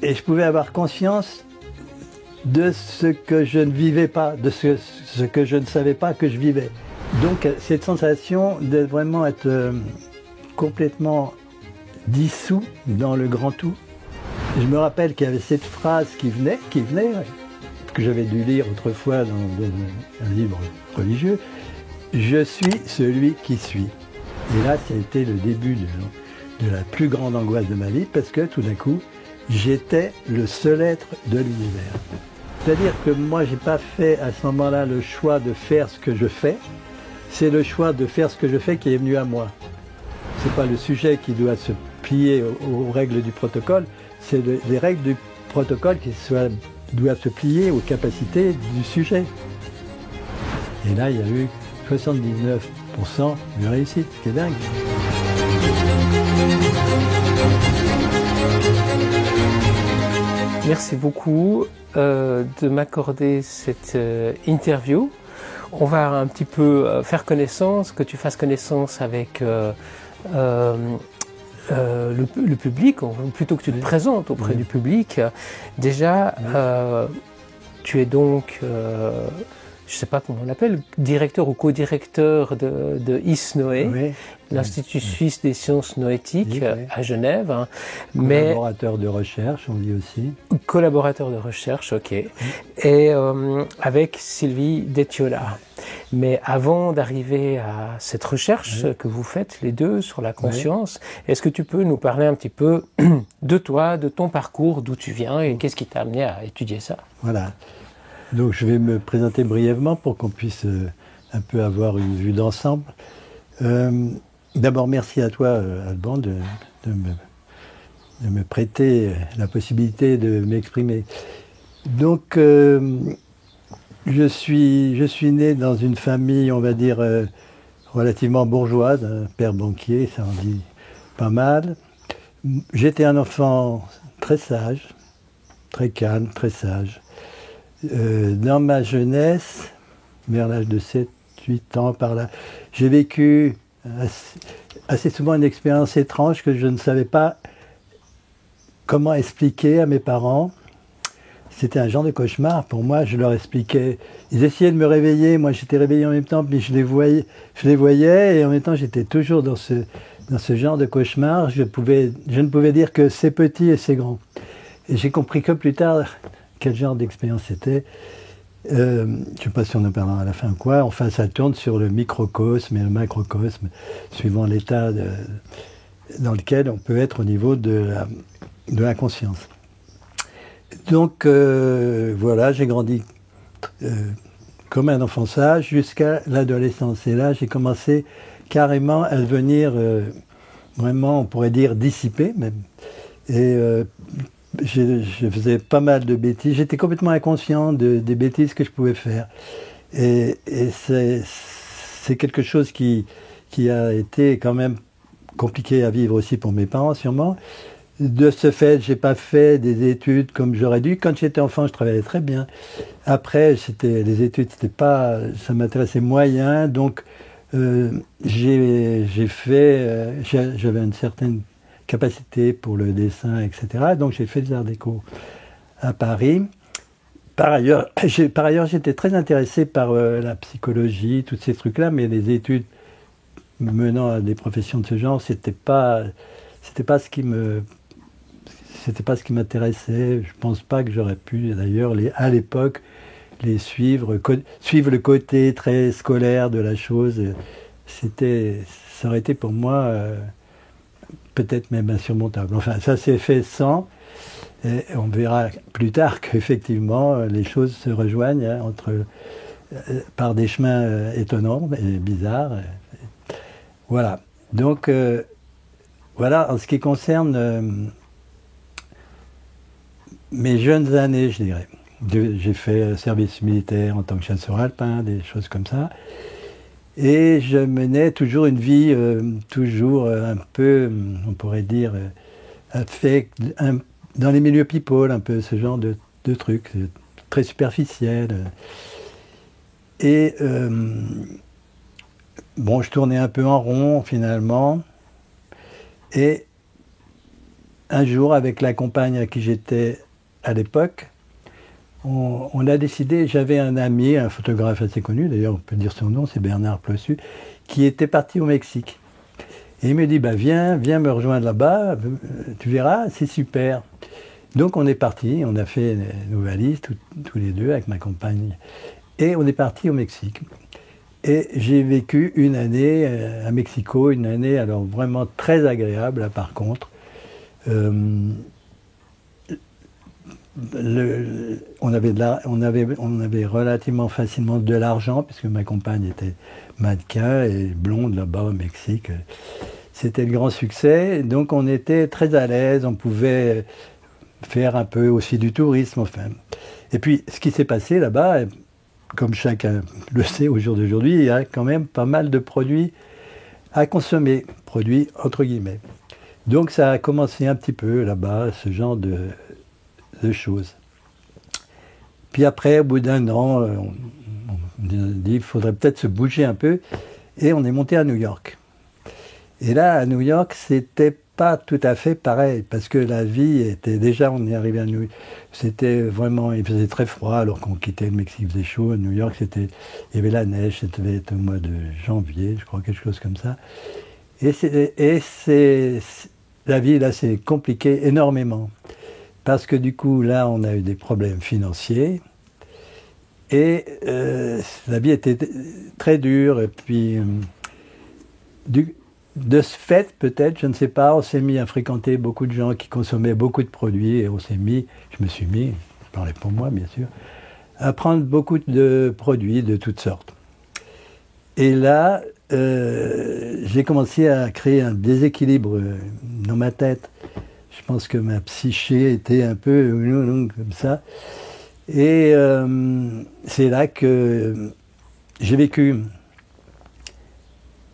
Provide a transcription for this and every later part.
Et je pouvais avoir conscience de ce que je ne vivais pas, de ce que je ne savais pas que je vivais. Donc cette sensation de vraiment être complètement dissous dans le grand tout. Je me rappelle qu'il y avait cette phrase qui venait, que j'avais dû lire autrefois dans un livre religieux. Je suis celui qui suis. Et là, ça a été le début de la plus grande angoisse de ma vie, parce que tout d'un coup, j'étais le seul être de l'univers. C'est-à-dire que moi, j'ai pas fait à ce moment-là le choix de faire ce que je fais. C'est le choix de faire ce que je fais qui est venu à moi. C'est pas le sujet qui doit se plier aux règles du protocole, c'est les règles du protocole qui doivent se plier aux capacités du sujet. Et là, il y a eu 79% de réussite, ce qui est dingue. Merci beaucoup de m'accorder cette interview. On va un petit peu faire connaissance, que tu fasses connaissance avec le public, plutôt que tu te présentes auprès du public. Déjà, tu es donc, je ne sais pas comment on l'appelle, directeur ou co-directeur de ISNOE, l'Institut Suisse des Sciences Noétiques à Genève. Hein. Collaborateur de recherche, on dit aussi. Collaborateur de recherche, ok. Et avec Sylvie Detiola. Mais avant d'arriver à cette recherche que vous faites les deux sur la conscience, est-ce que tu peux nous parler un petit peu de toi, de ton parcours, d'où tu viens et qu'est-ce qui t'a amené à étudier ça? Voilà. Donc je vais me présenter brièvement pour qu'on puisse un peu avoir une vue d'ensemble. D'abord, merci à toi, Alban, de me prêter la possibilité de m'exprimer. Donc, je suis né dans une famille, on va dire, relativement bourgeoise, un père banquier, ça en dit pas mal. J'étais un enfant très sage, très calme, très sage. Dans ma jeunesse, vers l'âge de 7-8 ans par là, j'ai vécu assez souvent une expérience étrange que je ne savais pas comment expliquer à mes parents. C'était un genre de cauchemar pour moi, je leur expliquais. Ils essayaient de me réveiller, moi j'étais réveillé en même temps, puis je les voyais et en même temps j'étais toujours dans ce genre de cauchemar. Je ne pouvais dire que c'est petit et c'est grand. Et j'ai compris que plus tard quel genre d'expérience c'était. Je ne sais pas si on en parlera à la fin ou quoi. Enfin, ça tourne sur le microcosme et le macrocosme, suivant l'état dans lequel on peut être au niveau de la conscience. Donc, voilà, j'ai grandi comme un enfant sage jusqu'à l'adolescence. Et là, j'ai commencé carrément à devenir, vraiment, on pourrait dire, dissipé même. Et je faisais pas mal de bêtises. J'étais complètement inconscient des bêtises que je pouvais faire. Et c'est quelque chose qui a été quand même compliqué à vivre aussi pour mes parents, sûrement. De ce fait, j'ai pas fait des études comme j'aurais dû. Quand j'étais enfant, je travaillais très bien. Après, les études, ça m'intéressait moyen. Donc, j'avais une certaine capacité pour le dessin, etc. Donc j'ai fait des arts déco à Paris. Par ailleurs, j'étais très intéressé par la psychologie, tous ces trucs-là, mais les études menant à des professions de ce genre, c'était pas ce qui m'intéressait. Je pense pas que j'aurais pu, d'ailleurs, à l'époque, les suivre le côté très scolaire de la chose. Ça aurait été pour moi peut-être même insurmontable. Enfin, ça s'est fait sans, et on verra plus tard qu'effectivement les choses se rejoignent par des chemins étonnants et bizarres. Voilà. Donc, voilà, en ce qui concerne mes jeunes années, je dirais. J'ai fait service militaire en tant que chasseur alpin, des choses comme ça. Et je menais toujours une vie, toujours un peu, on pourrait dire, dans les milieux people, un peu ce genre de trucs, très superficiels. Et bon, je tournais un peu en rond finalement. Et un jour, avec la compagne à qui j'étais à l'époque, on a décidé, j'avais un ami, un photographe assez connu, d'ailleurs on peut dire son nom, c'est Bernard Plossu, qui était parti au Mexique. Et il me dit, viens me rejoindre là-bas, tu verras, c'est super. Donc on est parti, on a fait nos valises, tous les deux, avec ma compagne, et on est parti au Mexique. Et j'ai vécu une année à Mexico, une année alors vraiment très agréable, là, par contre. On avait relativement facilement de l'argent, puisque ma compagne était mannequin et blonde là-bas au Mexique. C'était le grand succès, donc on était très à l'aise, on pouvait faire un peu aussi du tourisme, enfin. Et puis, ce qui s'est passé là-bas, comme chacun le sait au jour d'aujourd'hui, il y a quand même pas mal de produits à consommer, produits entre guillemets. Donc ça a commencé un petit peu là-bas, ce genre de choses. Puis après, au bout d'un an, on dit qu'il faudrait peut-être se bouger un peu, et on est monté à New York. Et là, à New York, c'était pas tout à fait pareil, parce que la vie était déjà, on est arrivé à New York, c'était vraiment, il faisait très froid alors qu'on quittait le Mexique, il faisait chaud. À New York, il y avait la neige, c'était au mois de janvier, je crois, quelque chose comme ça. La vie là s'est compliquée énormément, parce que du coup, là, on a eu des problèmes financiers, et la vie était très dure, et puis de ce fait, peut-être, je ne sais pas, on s'est mis à fréquenter beaucoup de gens qui consommaient beaucoup de produits, et je me suis mis, je parlais pour moi bien sûr, à prendre beaucoup de produits de toutes sortes. Et là, j'ai commencé à créer un déséquilibre dans ma tête. Je pense que ma psyché était un peu comme ça. Et c'est là que j'ai vécu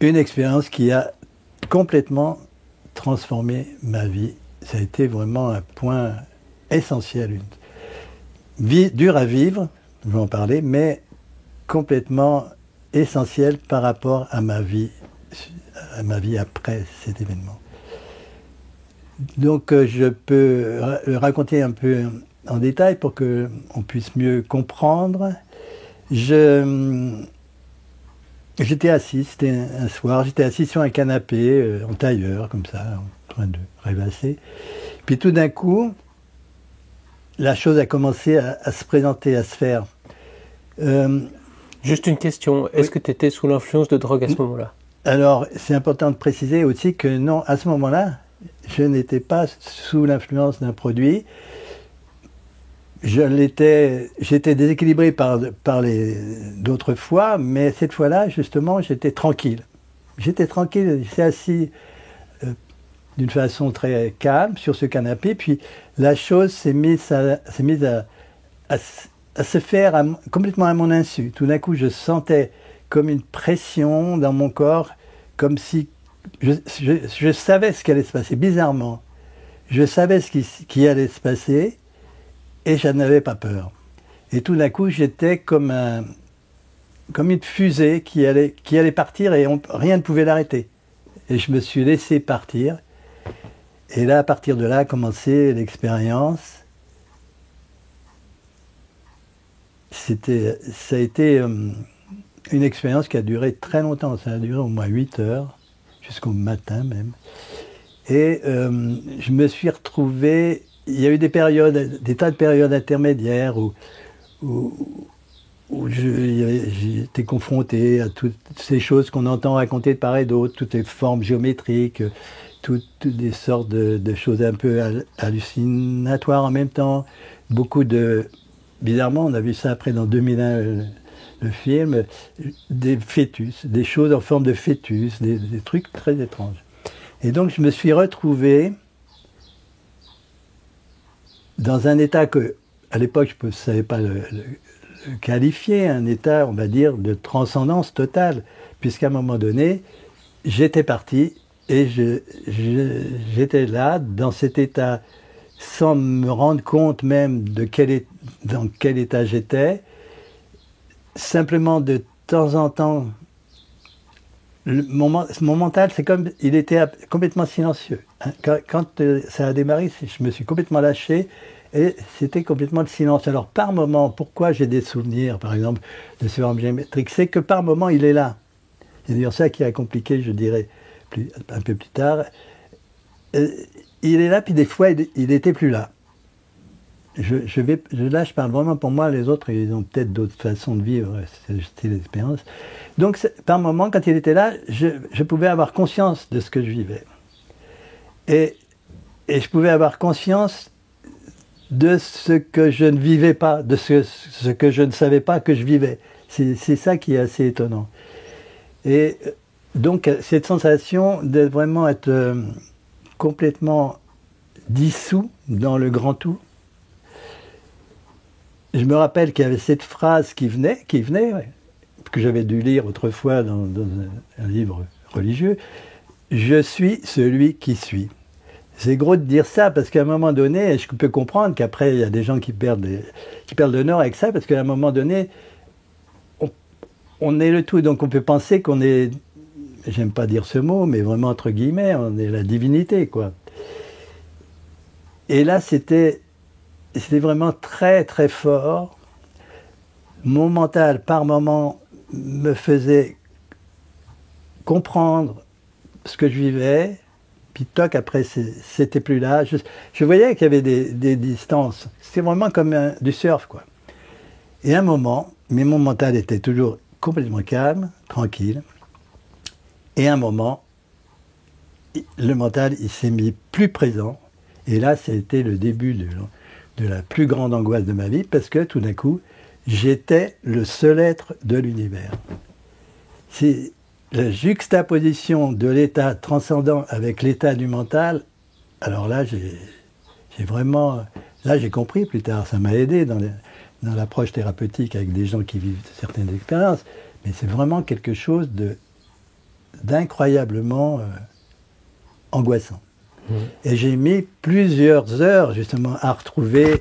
une expérience qui a complètement transformé ma vie. Ça a été vraiment un point essentiel. Une vie dure à vivre, je vais en parler, mais complètement essentiel par rapport à ma vie après cet événement. Donc je peux le raconter un peu en détail pour qu'on puisse mieux comprendre. J'étais assis, c'était un soir, j'étais assis sur un canapé en tailleur, comme ça, en train de rêvasser. Puis tout d'un coup, la chose a commencé à se présenter, à se faire. Juste une question, est-ce que tu étais sous l'influence de drogue à ce moment-là? Alors, c'est important de préciser aussi que non, à ce moment-là, je n'étais pas sous l'influence d'un produit. J'étais déséquilibré par d'autres fois, mais cette fois-là, justement, j'étais tranquille. J'étais tranquille, j'étais assis d'une façon très calme sur ce canapé, puis la chose s'est mise à se faire complètement à mon insu. Tout d'un coup, je sentais comme une pression dans mon corps, comme si je savais ce qui allait se passer, bizarrement. Je savais ce qui allait se passer, et je n'avais pas peur. Et tout d'un coup, j'étais comme une fusée qui allait partir et rien ne pouvait l'arrêter. Et je me suis laissé partir. Et là, à partir de là, a commencé l'expérience. Ça a été une expérience qui a duré très longtemps. Ça a duré au moins 8 heures, jusqu'au matin même. Et je me suis retrouvé... Il y a eu des tas de périodes intermédiaires où j'ai été confronté à toutes ces choses qu'on entend raconter de part et d'autre, toutes les formes géométriques, toutes des sortes de choses un peu hallucinatoires en même temps. Bizarrement, on a vu ça après dans 2001, le film, des fœtus, des choses en forme de fœtus, des trucs très étranges. Et donc je me suis retrouvé dans un état que, à l'époque, je ne savais pas le qualifier, un état, on va dire, de transcendance totale, puisqu'à un moment donné, j'étais parti et j'étais là, dans cet état, sans me rendre compte même dans quel état j'étais. Simplement, de temps en temps, mon mental, c'est comme il était complètement silencieux. Hein. Quand ça a démarré, je me suis complètement lâché et c'était complètement le silence. Alors par moment, pourquoi j'ai des souvenirs, par exemple, de ce forme géométrique, c'est que par moment, il est là. C'est d'ailleurs ça qui a compliqué, je dirais, un peu plus tard. Il est là, puis des fois, il n'était plus là. Là, je parle vraiment pour moi, les autres, ils ont peut-être d'autres façons de vivre, c'est l'expérience. Donc, par moment, quand il était là, je pouvais avoir conscience de ce que je vivais. Et je pouvais avoir conscience de ce que je ne vivais pas, de ce que je ne savais pas que je vivais. C'est ça qui est assez étonnant. Et donc, cette sensation de vraiment être complètement dissous dans le grand tout. Je me rappelle qu'il y avait cette phrase qui venait ouais, que j'avais dû lire autrefois dans un livre religieux. « Je suis celui qui suis ». C'est gros de dire ça, parce qu'à un moment donné, je peux comprendre qu'après, il y a des gens qui perdent le nord avec ça, parce qu'à un moment donné, on est le tout. Donc on peut penser qu'on est, j'aime pas dire ce mot, mais vraiment entre guillemets, on est la divinité, quoi. Et là, c'était vraiment très très fort. Mon mental, par moment, me faisait comprendre ce que je vivais. Puis toc, après, c'était plus là. Je voyais qu'il y avait des distances. C'était vraiment comme du surf, quoi. Et à un moment, mais mon mental était toujours complètement calme, tranquille. Et à un moment, le mental, il s'est mis plus présent. Et là, ça a été le début de la plus grande angoisse de ma vie, parce que tout d'un coup, j'étais le seul être de l'univers. C'est la juxtaposition de l'état transcendant avec l'état du mental. Alors là, j'ai vraiment... Là, j'ai compris plus tard, ça m'a aidé dans l'approche thérapeutique avec des gens qui vivent certaines expériences, mais c'est vraiment quelque chose d'incroyablement angoissant. Et j'ai mis plusieurs heures justement à retrouver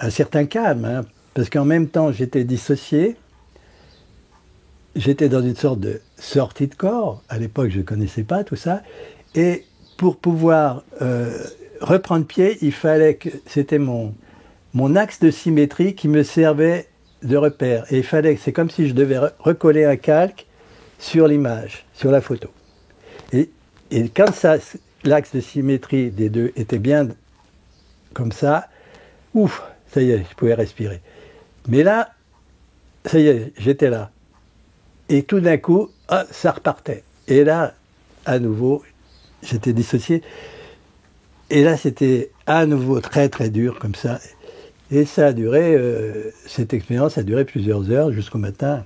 un certain calme, hein, parce qu'en même temps j'étais dissocié, j'étais dans une sorte de sortie de corps, à l'époque je ne connaissais pas tout ça, et pour pouvoir reprendre pied, il fallait que c'était mon axe de symétrie qui me servait de repère, et c'est comme si je devais recoller un calque sur l'image, sur la photo. Et quand l'axe de symétrie des deux était bien comme ça, ouf, ça y est, je pouvais respirer. Mais là, ça y est, j'étais là. Et tout d'un coup, ça repartait. Et là, à nouveau, j'étais dissocié. Et là, c'était à nouveau très très dur comme ça. Et ça a duré, cette expérience a duré plusieurs heures jusqu'au matin.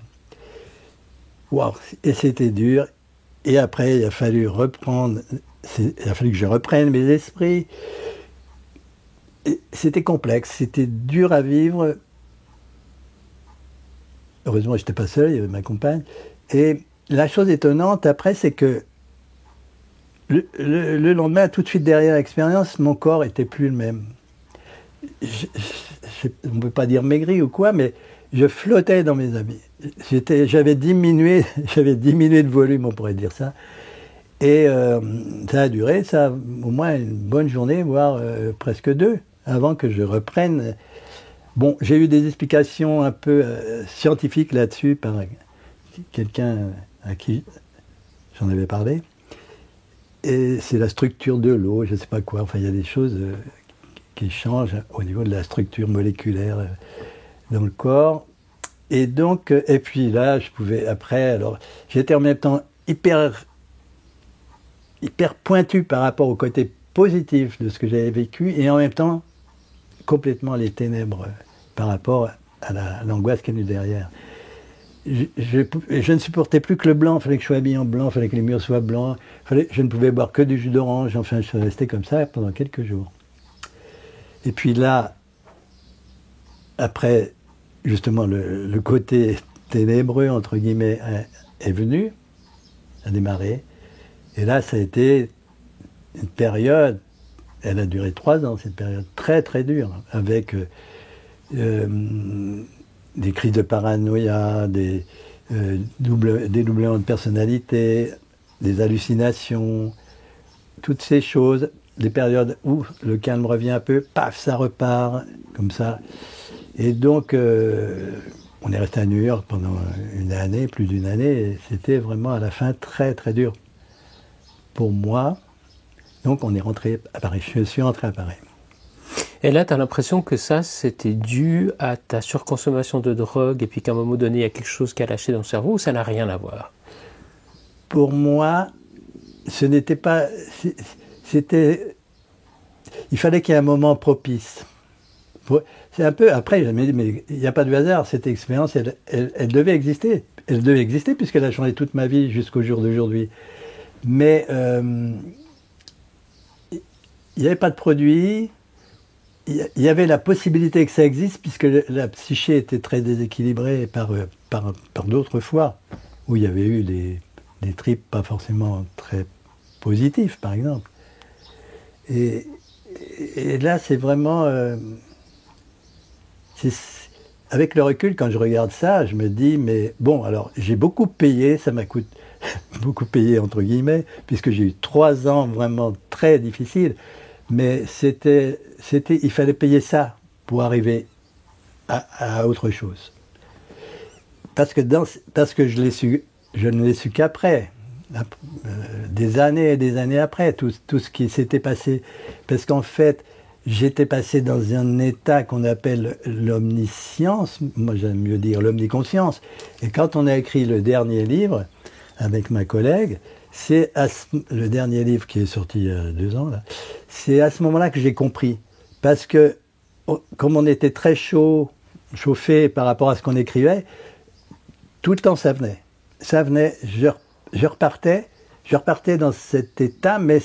Waouh, et c'était dur. Et après, il a fallu que je reprenne mes esprits. C'était complexe, c'était dur à vivre. Heureusement, je n'étais pas seul, il y avait ma compagne. Et la chose étonnante, après, c'est que le lendemain, tout de suite derrière l'expérience, mon corps n'était plus le même. On ne peut pas dire maigri ou quoi, mais je flottais dans mes habits. J'avais diminué de volume, on pourrait dire ça. Et ça a duré, au moins une bonne journée, voire presque deux, avant que je reprenne. Bon, j'ai eu des explications un peu scientifiques là-dessus par quelqu'un à qui j'en avais parlé. Et c'est la structure de l'eau, je ne sais pas quoi. Enfin, il y a des choses qui changent au niveau de la structure moléculaire dans le corps. Et donc, et puis là, je pouvais, après, alors, j'étais en même temps hyper pointu par rapport au côté positif de ce que j'avais vécu, et en même temps, complètement les ténèbres par rapport à l'angoisse qui est venue derrière. Je ne supportais plus que le blanc, il fallait que je sois habillé en blanc, il fallait que les murs soient blancs, je ne pouvais boire que du jus d'orange, enfin, je suis resté comme ça pendant quelques jours. Et puis là, après, justement, le côté ténébreux, entre guillemets, est venu, a démarré. Et là, ça a été une période, elle a duré 3 ans, cette période très très dure, avec des crises de paranoïa, dédoublement de personnalité, des hallucinations, toutes ces choses, des périodes où le calme revient un peu, paf, ça repart, comme ça. Et donc, on est resté à New York pendant une année, plus d'une année, et c'était vraiment à la fin très très dur pour moi. Donc on est rentré à Paris, je suis rentré à Paris. Et là, tu as l'impression que ça, c'était dû à ta surconsommation de drogue et puis qu'à un moment donné, il y a quelque chose qui a lâché dans le cerveau ou ça n'a rien à voir? Pour moi, ce n'était pas... C'était... Il fallait qu'il y ait un moment propice. C'est un peu... Après, je me dis, mais il n'y a pas de hasard. Cette expérience, elle devait exister. Elle devait exister puisqu'elle a changé toute ma vie jusqu'au jour d'aujourd'hui. Mais il n'y avait pas de produit. Il y avait la possibilité que ça existe puisque la psyché était très déséquilibrée par d'autres fois où il y avait eu des trips pas forcément très positifs, par exemple. Et là, c'est vraiment... avec le recul, quand je regarde ça, je me dis, mais bon, alors j'ai beaucoup payé, ça m'a coûté beaucoup payé entre guillemets, puisque j'ai eu 3 ans vraiment très difficiles, mais il fallait payer ça pour arriver à autre chose. Parce que je ne l'ai su qu'après, des années et des années après, tout ce qui s'était passé. Parce qu'en fait, j'étais passé dans un état qu'on appelle l'omniscience, moi j'aime mieux dire l'omniconscience. Et quand on a écrit le dernier livre, avec ma collègue, c'est le dernier livre qui est sorti il y a 2 ans, là, c'est à ce moment-là que j'ai compris. Parce que, comme on était très chauffé par rapport à ce qu'on écrivait, tout le temps ça venait. Ça venait, je repartais dans cet état, mais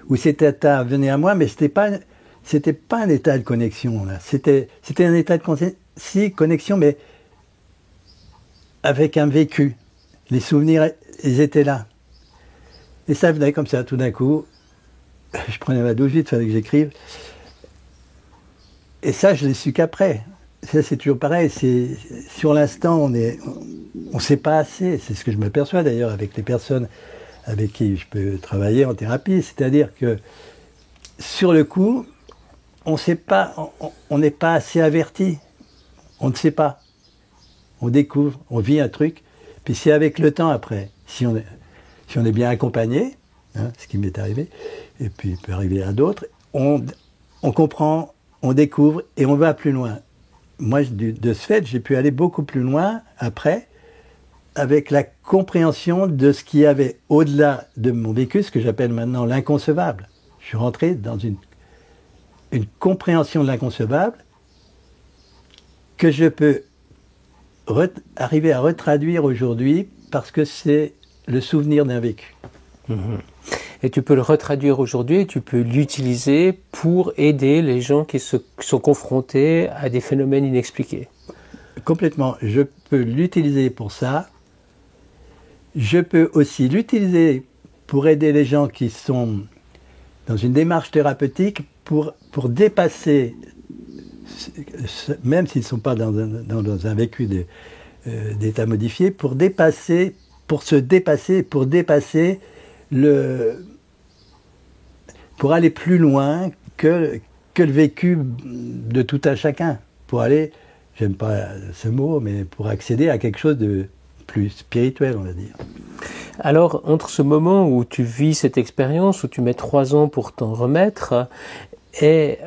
où cet état venait à moi, mais c'était pas un état de connexion, là. C'était un état de connexion, mais avec un vécu. Les souvenirs, ils étaient là. Et ça venait comme ça, tout d'un coup. Je prenais ma douche vite, il fallait que j'écrive. Et ça, je l'ai su qu'après. Ça, c'est toujours pareil. Sur l'instant, on ne sait pas assez. C'est ce que je m'aperçois d'ailleurs avec les personnes avec qui je peux travailler en thérapie. C'est-à-dire que sur le coup, on n'est pas assez averti. On ne sait pas. On découvre, on vit un truc. Puis c'est avec le temps après, si on est bien accompagné, hein, ce qui m'est arrivé, et puis il peut arriver à d'autres, on comprend, on découvre et on va plus loin. Moi, de ce fait, j'ai pu aller beaucoup plus loin après, avec la compréhension de ce qu'il y avait au-delà de mon vécu, ce que j'appelle maintenant l'inconcevable. Je suis rentré dans une compréhension de l'inconcevable que je peux arriver à retraduire aujourd'hui parce que c'est le souvenir d'un vécu. Et tu peux le retraduire aujourd'hui et tu peux l'utiliser pour aider les gens qui sont confrontés à des phénomènes inexpliqués. Complètement. Je peux l'utiliser pour ça. Je peux aussi l'utiliser pour aider les gens qui sont dans une démarche thérapeutique pour dépasser, même s'ils ne sont pas dans un vécu d'état modifié, pour aller plus loin que le vécu de tout un chacun, pour aller, j'aime pas ce mot, mais pour accéder à quelque chose de plus spirituel, on va dire. Alors, entre ce moment où tu vis cette expérience, où tu mets 3 ans pour t'en remettre, et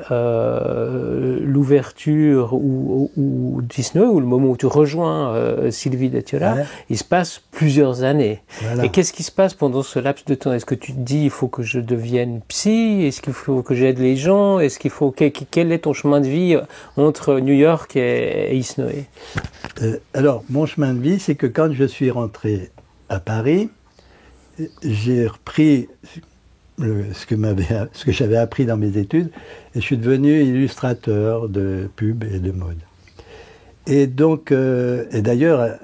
l'ouverture ou Disney, ou le moment où tu rejoins Sylvie Detiola, ouais. Il se passe plusieurs années. Voilà. Et qu'est-ce qui se passe pendant ce laps de temps? Est-ce que tu te dis il faut que je devienne psy? Est-ce qu'il faut que j'aide les gens? Est-ce qu'il faut quel est ton chemin de vie entre New York et Isnoé? Alors, mon chemin de vie, c'est que quand je suis rentré à Paris, j'ai repris ce que j'avais appris dans mes études, et je suis devenu illustrateur de pub et de mode. Et donc, et d'ailleurs,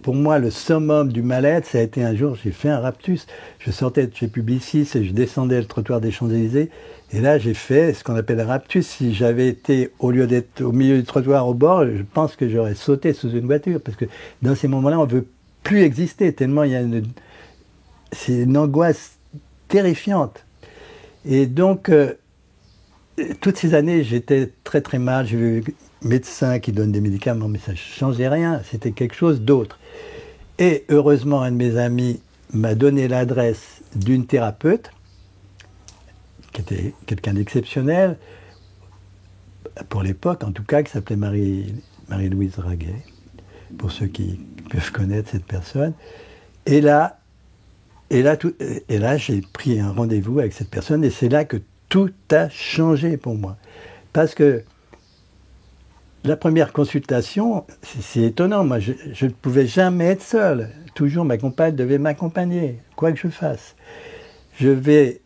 pour moi, le summum du mal-être, ça a été un jour, j'ai fait un raptus. Je sortais de chez Publicis et je descendais le trottoir des Champs-Élysées. Et là, j'ai fait ce qu'on appelle un raptus. Si j'avais été, au lieu d'être au milieu du trottoir, au bord, je pense que j'aurais sauté sous une voiture. Parce que dans ces moments-là, on ne veut plus exister, tellement il y a c'est une angoisse terrifiante. Et donc, toutes ces années, j'étais très très mal. J'ai vu médecin qui donne des médicaments, mais ça ne changeait rien, c'était quelque chose d'autre. Et heureusement, un de mes amis m'a donné l'adresse d'une thérapeute, qui était quelqu'un d'exceptionnel, pour l'époque en tout cas, qui s'appelait Marie-Louise Raguet, pour ceux qui peuvent connaître cette personne. Et là j'ai pris un rendez-vous avec cette personne, et c'est là que tout a changé pour moi. Parce que la première consultation, c'est étonnant, moi je ne pouvais jamais être seul. Toujours ma compagne devait m'accompagner, quoi que je fasse. Je vais,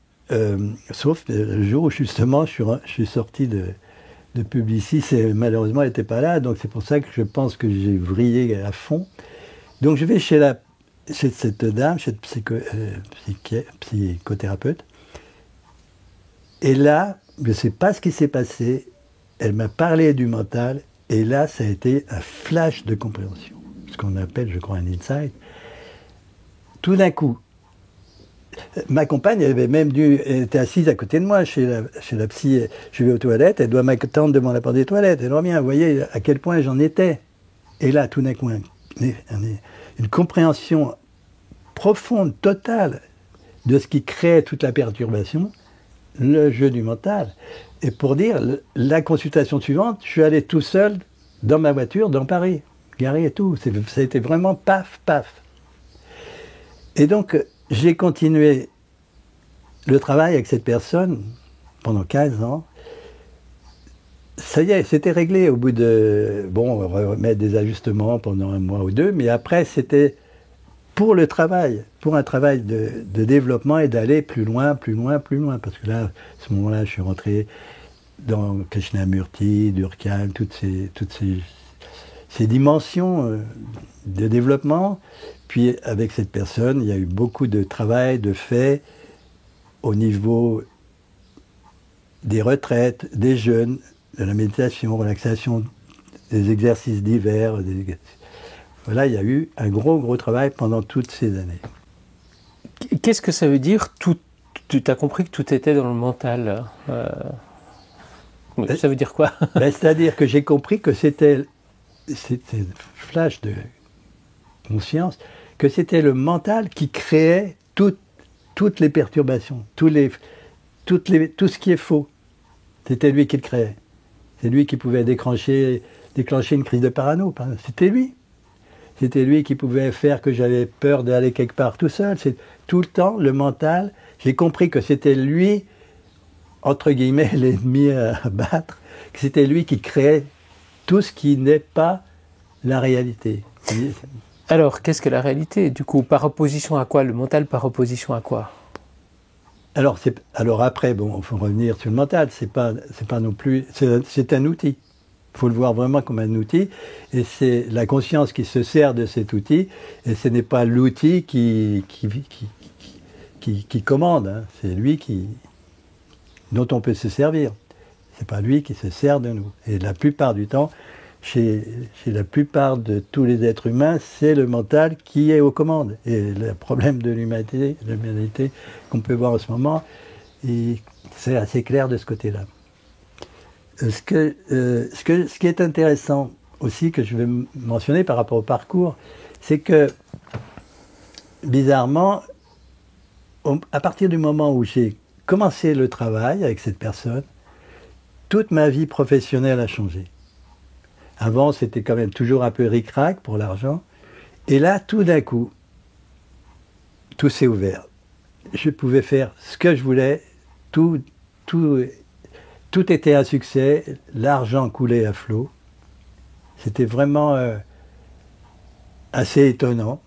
sauf le jour où justement je suis sorti de Publicis, et malheureusement elle n'était pas là, donc c'est pour ça que je pense que j'ai vrillé à fond. Donc je vais chez cette dame, cette psychothérapeute, et là, je ne sais pas ce qui s'est passé. Elle m'a parlé du mental, et là, ça a été un flash de compréhension. Ce qu'on appelle, je crois, un insight. Tout d'un coup, ma compagne, elle était assise à côté de moi chez la psy. Je vais aux toilettes, elle doit m'attendre devant la porte des toilettes. Elle revient, vous voyez à quel point j'en étais. Et là, tout d'un coup, une compréhension profonde, totale, de ce qui crée toute la perturbation, le jeu du mental. Et pour dire, la consultation suivante, je suis allé tout seul dans ma voiture, dans Paris, garé et tout. Ça a été vraiment paf, paf. Et donc, j'ai continué le travail avec cette personne pendant 15 ans. Ça y est, c'était réglé au bout de... Bon, on va remettre des ajustements pendant un mois ou deux, mais après, c'était pour le travail, pour un travail de développement et d'aller plus loin, plus loin, plus loin. Parce que là, à ce moment-là, je suis rentré dans Krishnamurti, Durkheim, toutes ces dimensions de développement. Puis avec cette personne, il y a eu beaucoup de travail, de faits au niveau des retraites, des jeunes, de la méditation, relaxation, des exercices divers. Voilà, il y a eu un gros travail pendant toutes ces années. Qu'est-ce que ça veut dire tout? Tu as compris que tout était dans le mental. Ça veut dire quoi? C'est-à-dire que j'ai compris que c'était flash de conscience, que c'était le mental qui créait toutes les perturbations, tout ce qui est faux. C'était lui qui le créait. C'est lui qui pouvait déclencher une crise de parano. C'était lui. C'était lui qui pouvait faire que j'avais peur d'aller quelque part tout seul. C'est tout le temps le mental. J'ai compris que c'était lui, entre guillemets, l'ennemi à battre. Que c'était lui qui créait tout ce qui n'est pas la réalité. Alors, qu'est-ce que la réalité? Du coup, par opposition à quoi? Le mental par opposition à quoi? Alors après, bon, il faut revenir sur le mental. C'est pas non plus... C'est un outil. Il faut le voir vraiment comme un outil, et c'est la conscience qui se sert de cet outil, et ce n'est pas l'outil qui commande, hein. C'est lui dont on peut se servir. C'est pas lui qui se sert de nous. Et la plupart du temps, chez la plupart de tous les êtres humains, c'est le mental qui est aux commandes. Et le problème de l'humanité qu'on peut voir en ce moment, c'est assez clair de ce côté-là. Ce qui est intéressant aussi, que je vais mentionner par rapport au parcours, c'est que, bizarrement, à partir du moment où j'ai commencé le travail avec cette personne, toute ma vie professionnelle a changé. Avant, c'était quand même toujours un peu ric-rac pour l'argent. Et là, tout d'un coup, tout s'est ouvert. Je pouvais faire ce que je voulais, tout était un succès, l'argent coulait à flot. C'était vraiment assez étonnant.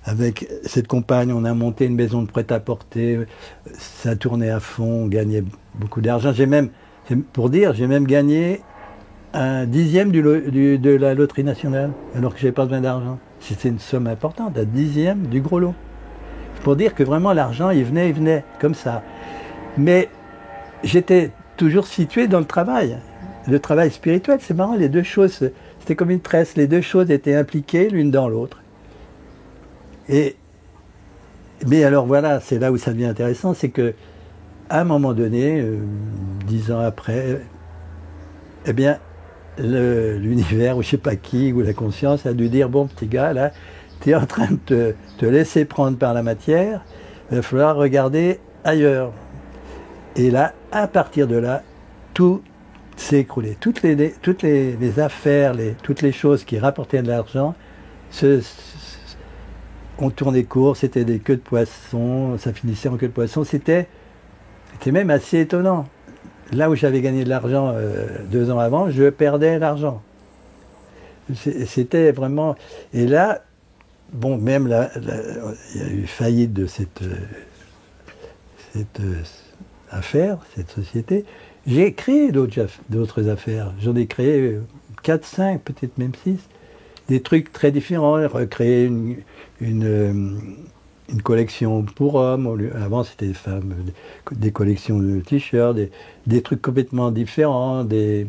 Avec cette compagne, on a monté une maison de prêt-à-porter, ça tournait à fond, on gagnait beaucoup d'argent. J'ai même gagné un dixième de la loterie nationale, alors que j'avais pas besoin d'argent. C'était une somme importante, un dixième du gros lot. Pour dire que vraiment l'argent, il venait, comme ça. Mais j'étais toujours situé dans le travail spirituel. C'est marrant, les deux choses, c'était comme une tresse, les deux choses étaient impliquées l'une dans l'autre. Mais alors voilà, c'est là où ça devient intéressant, c'est que à un moment donné, 10 ans après, eh bien, l'univers, ou je sais pas qui, ou la conscience a dû dire, bon petit gars, là, tu es en train de te laisser prendre par la matière, il va falloir regarder ailleurs. Et là, à partir de là, tout s'est écroulé. Toutes les affaires, toutes les choses qui rapportaient de l'argent, on tournait court, c'était des queues de poisson, ça finissait en queue de poisson, c'était même assez étonnant. Là où j'avais gagné de l'argent 2 ans avant, je perdais l'argent. C'était vraiment... Et là, bon, même là, il y a eu faillite de cette affaire, cette société. J'ai créé d'autres affaires. J'en ai créé 4, 5, peut-être même 6. Des trucs très différents. Recréer une collection pour hommes. Avant, c'était des femmes. Des collections de t-shirts. Des trucs complètement différents. Des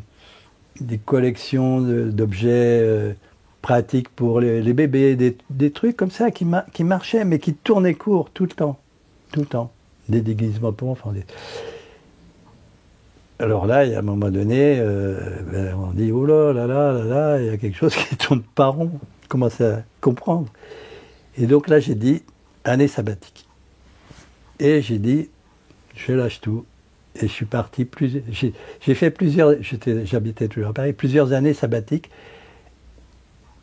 collections d'objets pratiques pour les bébés. Des trucs comme ça qui marchaient, mais qui tournaient court tout le temps. Tout le temps. Des déguisements pour enfants. Alors là, il y a un moment donné, on dit, oh là là là là là, il y a quelque chose qui tourne pas rond. On commence à comprendre. Et donc là, j'ai dit, année sabbatique. Et j'ai dit, je lâche tout. Et je suis parti j'ai fait j'habitais toujours à Paris, plusieurs années sabbatiques,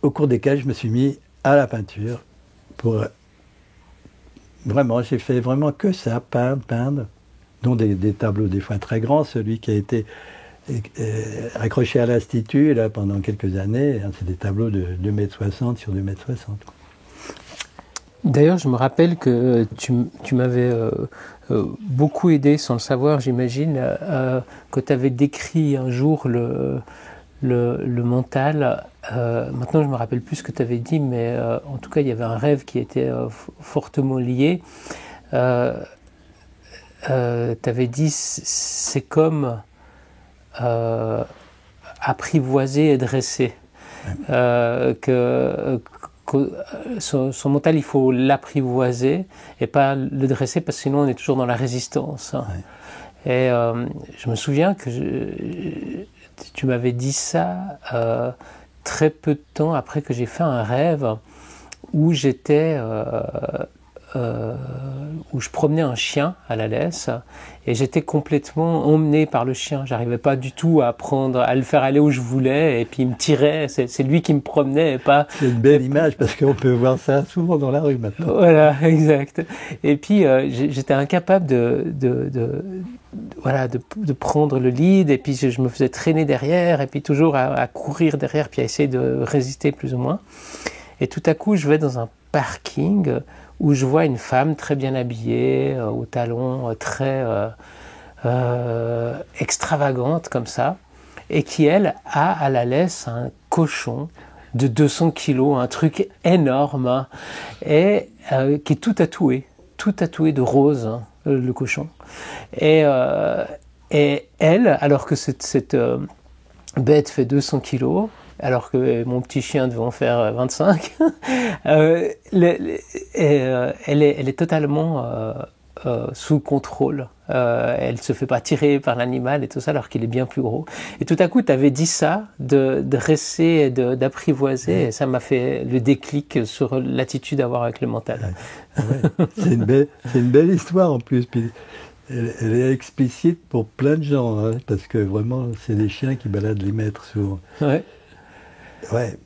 au cours desquelles je me suis mis à la peinture. Vraiment, j'ai fait vraiment que ça, peindre. Dont des tableaux des fois très grands, celui qui a été accroché à l'Institut là, pendant quelques années, hein, c'est des tableaux de 2,60 m sur 2,60 m. D'ailleurs, je me rappelle que tu m'avais beaucoup aidé, sans le savoir, j'imagine, que tu avais décrit un jour le mental. Maintenant, je ne me rappelle plus ce que tu avais dit, mais en tout cas, il y avait un rêve qui était fortement lié. T'avais dit c'est comme apprivoiser et dresser. Son mental, il faut l'apprivoiser et pas le dresser parce que sinon on est toujours dans la résistance. Ouais. Et je me souviens que tu m'avais dit ça très peu de temps après que j'ai fait un rêve où j'étais... où je promenais un chien à la laisse et j'étais complètement emmené par le chien. J'arrivais pas du tout à le faire aller où je voulais et puis il me tirait. C'est lui qui me promenait et pas... C'est une belle image parce qu'on peut voir ça souvent dans la rue maintenant. Voilà, exact. Et puis j'étais incapable de prendre le lead et puis je me faisais traîner derrière et puis toujours à courir derrière puis à essayer de résister plus ou moins. Et tout à coup, je vais dans un parking où je vois une femme très bien habillée, aux talons très extravagante comme ça, et qui, elle, a à la laisse un cochon de 200 kilos, un truc énorme, hein, et qui est tout tatoué de rose, hein, le cochon. Et elle, alors que cette bête fait 200 kilos, alors que mon petit chien devait en faire 25, elle est totalement sous contrôle. Elle ne se fait pas tirer par l'animal et tout ça, alors qu'il est bien plus gros. Et tout à coup, tu avais dit ça, de dresser et d'apprivoiser, et ça m'a fait le déclic sur l'attitude à avoir avec le mental. Ouais. C'est une belle histoire en plus. Puis elle est explicite pour plein de gens, hein, parce que vraiment, c'est des chiens qui baladent les maîtres souvent. Ouais. Ouais,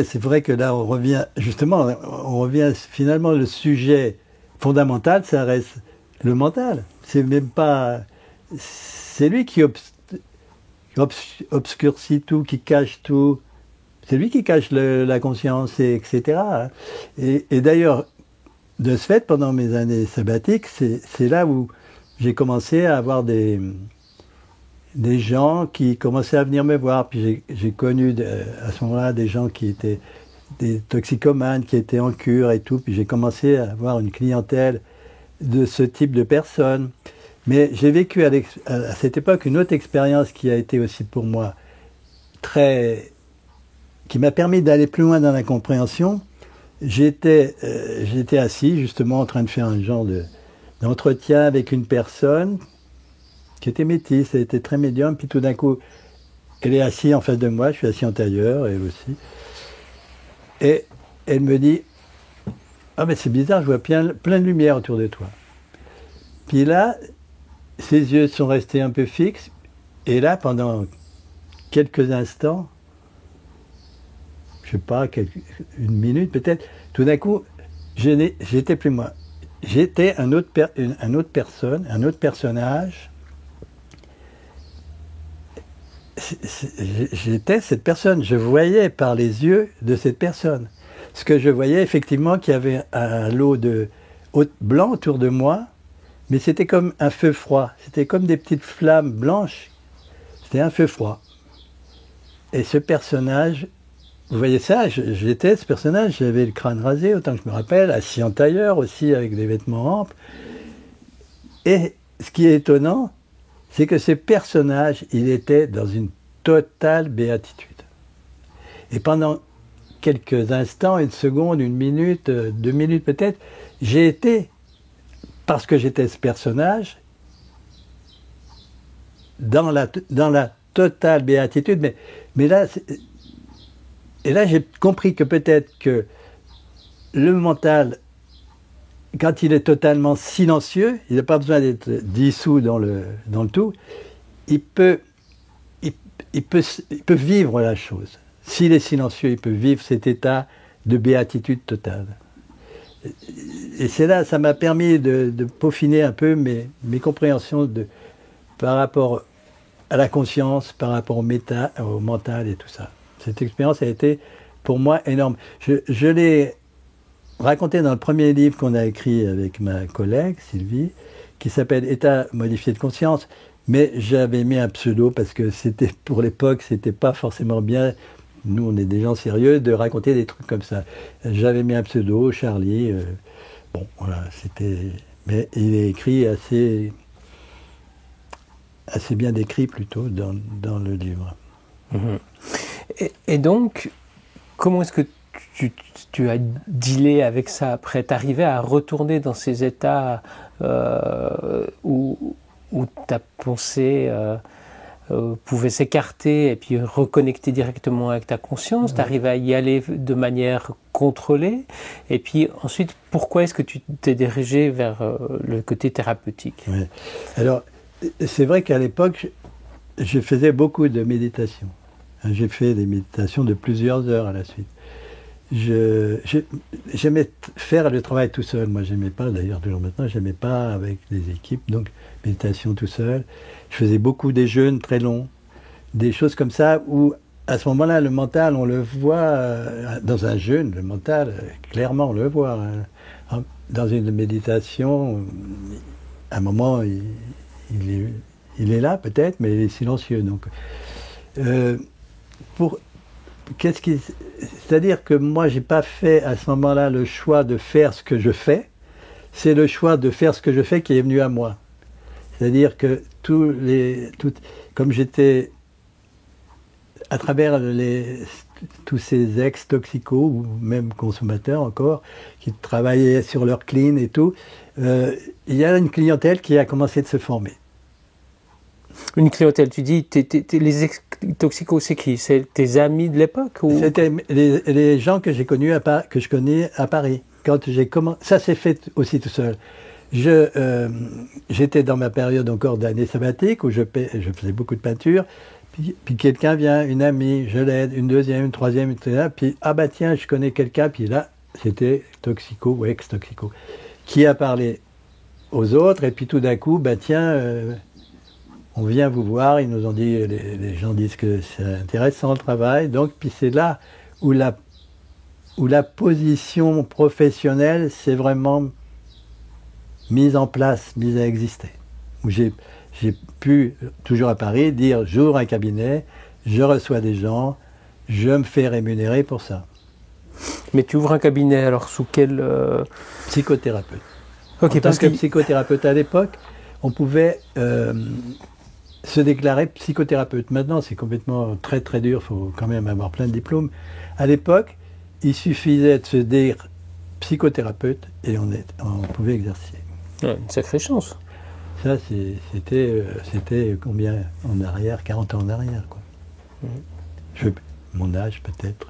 c'est vrai que là, on revient finalement, le sujet fondamental, ça reste le mental. C'est même pas... C'est lui qui obscurcit tout, qui cache tout. C'est lui qui cache la conscience, etc. Et d'ailleurs, de ce fait, pendant mes années sabbatiques, c'est là où j'ai commencé à avoir des gens qui commençaient à venir me voir. Puis j'ai connu à ce moment-là des gens qui étaient des toxicomanes, qui étaient en cure et tout. Puis j'ai commencé à avoir une clientèle de ce type de personnes. Mais j'ai vécu à cette époque une autre expérience qui a été aussi pour moi qui m'a permis d'aller plus loin dans la compréhension. J'étais assis justement en train de faire un genre d'entretien avec une personne qui était métisse, elle était très médium, puis tout d'un coup, elle est assise en face de moi, je suis assis en tailleur, elle aussi, et elle me dit « Ah mais c'est bizarre, je vois plein de lumière autour de toi. » Puis là, ses yeux sont restés un peu fixes, et là, pendant quelques instants, je sais pas, une minute peut-être, tout d'un coup, j'étais plus moi. J'étais un autre personnage. J'étais cette personne. Je voyais par les yeux de cette personne. Ce que je voyais, effectivement, qu'il y avait un lot de blanc autour de moi, mais c'était comme un feu froid. C'était comme des petites flammes blanches. C'était un feu froid. Et ce personnage, vous voyez ça, j'étais ce personnage, j'avais le crâne rasé, autant que je me rappelle, assis en tailleur aussi, avec des vêtements amples. Et ce qui est étonnant, c'est que ce personnage, il était dans une totale béatitude. Et pendant quelques instants, une seconde, une minute, 2 minutes peut-être, j'ai été, parce que j'étais ce personnage, dans la totale béatitude, mais là, et là j'ai compris que peut-être que le mental, quand il est totalement silencieux, il n'a pas besoin d'être dissous dans le tout, il peut vivre la chose. S'il est silencieux, il peut vivre cet état de béatitude totale. Et c'est là, ça m'a permis de peaufiner un peu mes compréhensions par rapport à la conscience, par rapport au mental et tout ça. Cette expérience a été pour moi énorme. Je l'ai raconté dans le premier livre qu'on a écrit avec ma collègue Sylvie, qui s'appelle État modifié de conscience, mais j'avais mis un pseudo parce que c'était pour l'époque, c'était pas forcément bien. Nous, on est des gens sérieux de raconter des trucs comme ça. J'avais mis un pseudo, Charlie. Bon, voilà, c'était. Mais il est écrit assez bien décrit plutôt dans le livre. Mmh. Et donc, comment est-ce que tu as dealé avec ça après? T'arrivais à retourner dans ces états où ta pensée pouvait s'écarter et puis reconnecter directement avec ta conscience? T'arrivais à y aller de manière contrôlée? Et puis ensuite, pourquoi est-ce que tu t'es dirigé vers le côté thérapeutique? Ouais. Alors, c'est vrai qu'à l'époque, je faisais beaucoup de méditation. J'ai fait des méditations de plusieurs heures à la suite. J'aimais faire le travail tout seul. Moi, j'aimais pas, d'ailleurs, toujours maintenant, j'aimais pas avec des équipes. Donc, méditation tout seul. Je faisais beaucoup des jeûnes très longs. Des choses comme ça où, à ce moment-là, le mental, on le voit dans un jeûne, le mental, clairement, on le voit. Hein. Dans une méditation, à un moment, il est là peut-être, mais il est silencieux. Donc, c'est-à-dire que moi, j'ai pas fait à ce moment-là le choix de faire ce que je fais. C'est le choix de faire ce que je fais qui est venu à moi. C'est-à-dire que comme j'étais à travers tous ces ex-toxicos ou même consommateurs encore qui travaillaient sur leur clean et tout, il y a une clientèle qui a commencé de se former. Une clientèle, tu dis, les ex-toxicos, c'est qui? C'est tes amis de l'époque ou... C'était les gens que j'ai connus que je connais à Paris. Quand j'ai commencé, ça s'est fait aussi tout seul. J'étais dans ma période encore d'année sabbatique où je faisais beaucoup de peinture. Puis quelqu'un vient, une amie, je l'aide, une deuxième, une troisième, etc. Puis ah bah tiens, je connais quelqu'un. Puis là, c'était toxico ou ex-toxico qui a parlé aux autres. Et puis tout d'un coup, bah tiens. On vient vous voir, ils nous ont dit, les gens disent que c'est intéressant le travail, donc puis c'est là où la position professionnelle s'est vraiment mise en place, mise à exister. Où j'ai pu, toujours à Paris, dire j'ouvre un cabinet, je reçois des gens, je me fais rémunérer pour ça. Mais tu ouvres un cabinet, alors sous quel... Psychothérapeute. Ok, En tant que psychothérapeute à l'époque, on pouvait se déclarer psychothérapeute. Maintenant, c'est complètement très très dur, il faut quand même avoir plein de diplômes. À l'époque, il suffisait de se dire psychothérapeute et on pouvait exercer. Ouais, une sacrée chance. Ça, c'était combien en arrière, 40 ans en arrière, quoi. Mon âge peut-être.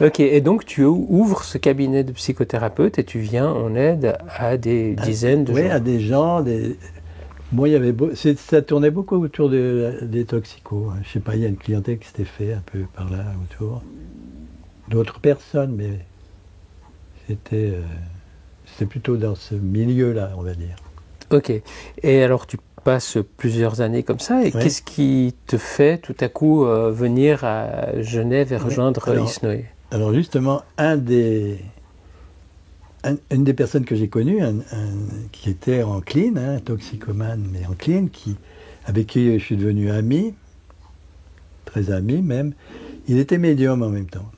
Ok, et donc tu ouvres ce cabinet de psychothérapeute et tu viens en aide à des dizaines de gens. Oui, à des gens. Bon, ça tournait beaucoup autour des toxicos. Hein. Je sais pas, il y a une clientèle qui s'était fait un peu par là autour. D'autres personnes, mais c'était plutôt dans ce milieu-là, on va dire. Ok, et alors tu passes plusieurs années comme ça, et qu'est-ce qui te fait tout à coup venir à Genève et rejoindre ISNOE? Alors justement, une des personnes que j'ai connues, qui était en clean, un toxicomane, mais en clean, avec qui je suis devenu ami, très ami même, il était médium en même temps.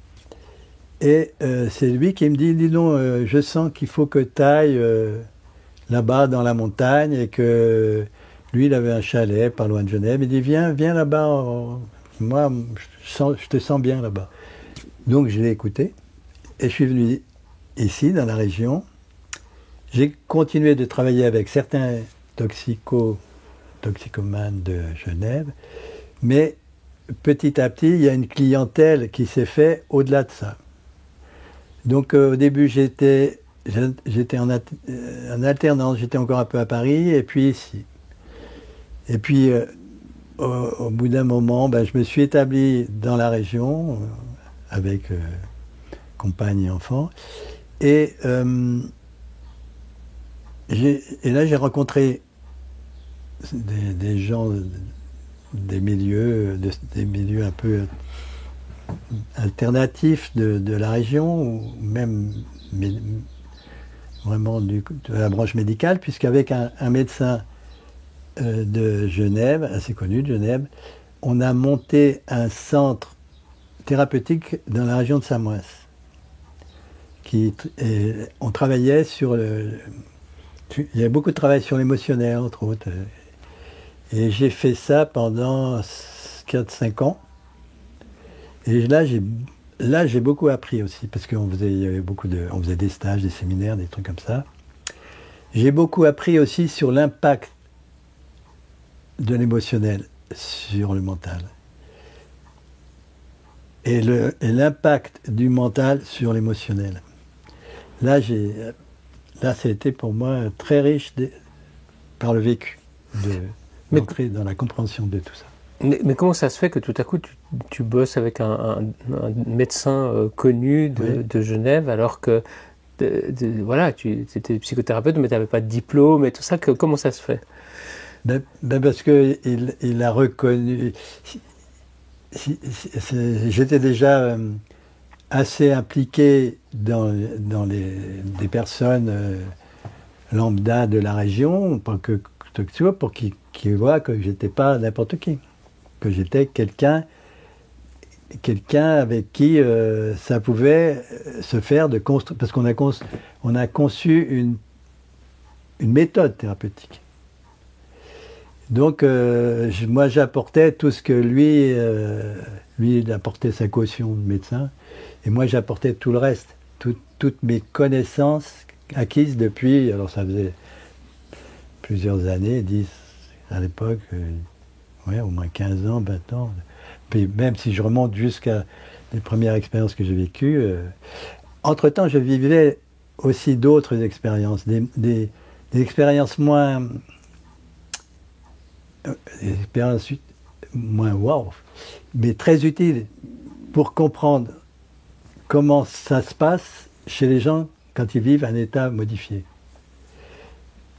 Et c'est lui qui me dit, dis donc, je sens qu'il faut que tu ailles là-bas dans la montagne, et que lui, il avait un chalet pas loin de Genève. Il dit, viens là-bas, moi, je te sens bien là-bas. Donc je l'ai écouté, et je suis venu ici, dans la région. J'ai continué de travailler avec certains toxicomanes de Genève, mais petit à petit, il y a une clientèle qui s'est faite au-delà de ça. Donc au début, j'étais en alternance, j'étais encore un peu à Paris, et puis ici. Et puis, au bout d'un moment, je me suis établi dans la région, avec compagne et enfants. Et là, j'ai rencontré des gens des milieux un peu alternatifs de la région, ou même vraiment de la branche médicale, puisqu'avec un médecin de Genève, assez connu de Genève, on a monté un centre thérapeutique dans la région de Samois. On travaillait sur il y avait beaucoup de travail sur l'émotionnel, entre autres. Et j'ai fait ça pendant 4-5 ans. Et là, j'ai beaucoup appris aussi, parce qu'on faisait des stages, des séminaires, des trucs comme ça. J'ai beaucoup appris aussi sur l'impact de l'émotionnel sur le mental. Et l'impact du mental sur l'émotionnel. Là, ça a été pour moi très riche par le vécu, d'entrer dans la compréhension de tout ça. Mais comment ça se fait que tout à coup tu bosses avec un médecin connu de Genève, alors que voilà, tu étais psychothérapeute, mais tu n'avais pas de diplôme et tout ça, comment ça se fait? Parce qu'il a reconnu... J'étais déjà assez impliqué dans des personnes lambda de la région, pour qu'ils voient que j'étais pas n'importe qui, que j'étais quelqu'un avec qui ça pouvait se faire de construire, parce qu'on a conçu une méthode thérapeutique. Donc, moi, j'apportais tout ce que lui, il apportait sa caution de médecin, et moi, j'apportais tout le reste, toutes mes connaissances acquises depuis, alors ça faisait plusieurs années, 10 à l'époque, au moins 15 ans, 20 ans, puis même si je remonte jusqu'à les premières expériences que j'ai vécues, entre-temps, je vivais aussi d'autres expériences, des expériences moins wow, mais très utiles pour comprendre comment ça se passe chez les gens quand ils vivent un état modifié.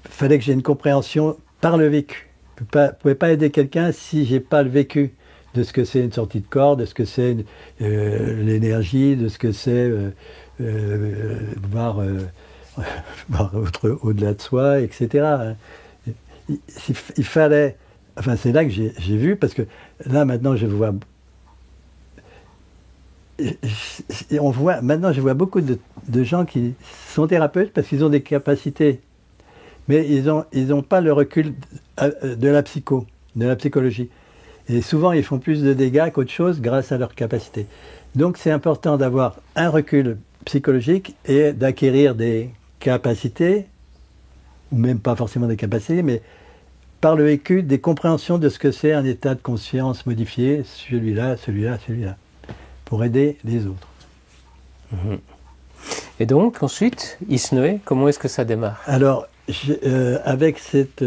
Il fallait que j'ai une compréhension par le vécu. Je ne pouvais pas aider quelqu'un si je n'ai pas le vécu de ce que c'est une sortie de corps, de ce que c'est l'énergie, de ce que c'est voir voir au-delà de soi, etc. Il fallait... Enfin, c'est là que j'ai vu, parce que là, maintenant, maintenant, je vois beaucoup de gens qui sont thérapeutes parce qu'ils ont des capacités, mais ils n'ont pas le recul de la psychologie. Et souvent, ils font plus de dégâts qu'autre chose grâce à leur capacité. Donc, c'est important d'avoir un recul psychologique et d'acquérir des capacités, ou même pas forcément des capacités, mais par le vécu, des compréhensions de ce que c'est un état de conscience modifié, celui-là, pour aider les autres. Et donc, ensuite, ISNOE, comment est-ce que ça démarre? Alors, avec cet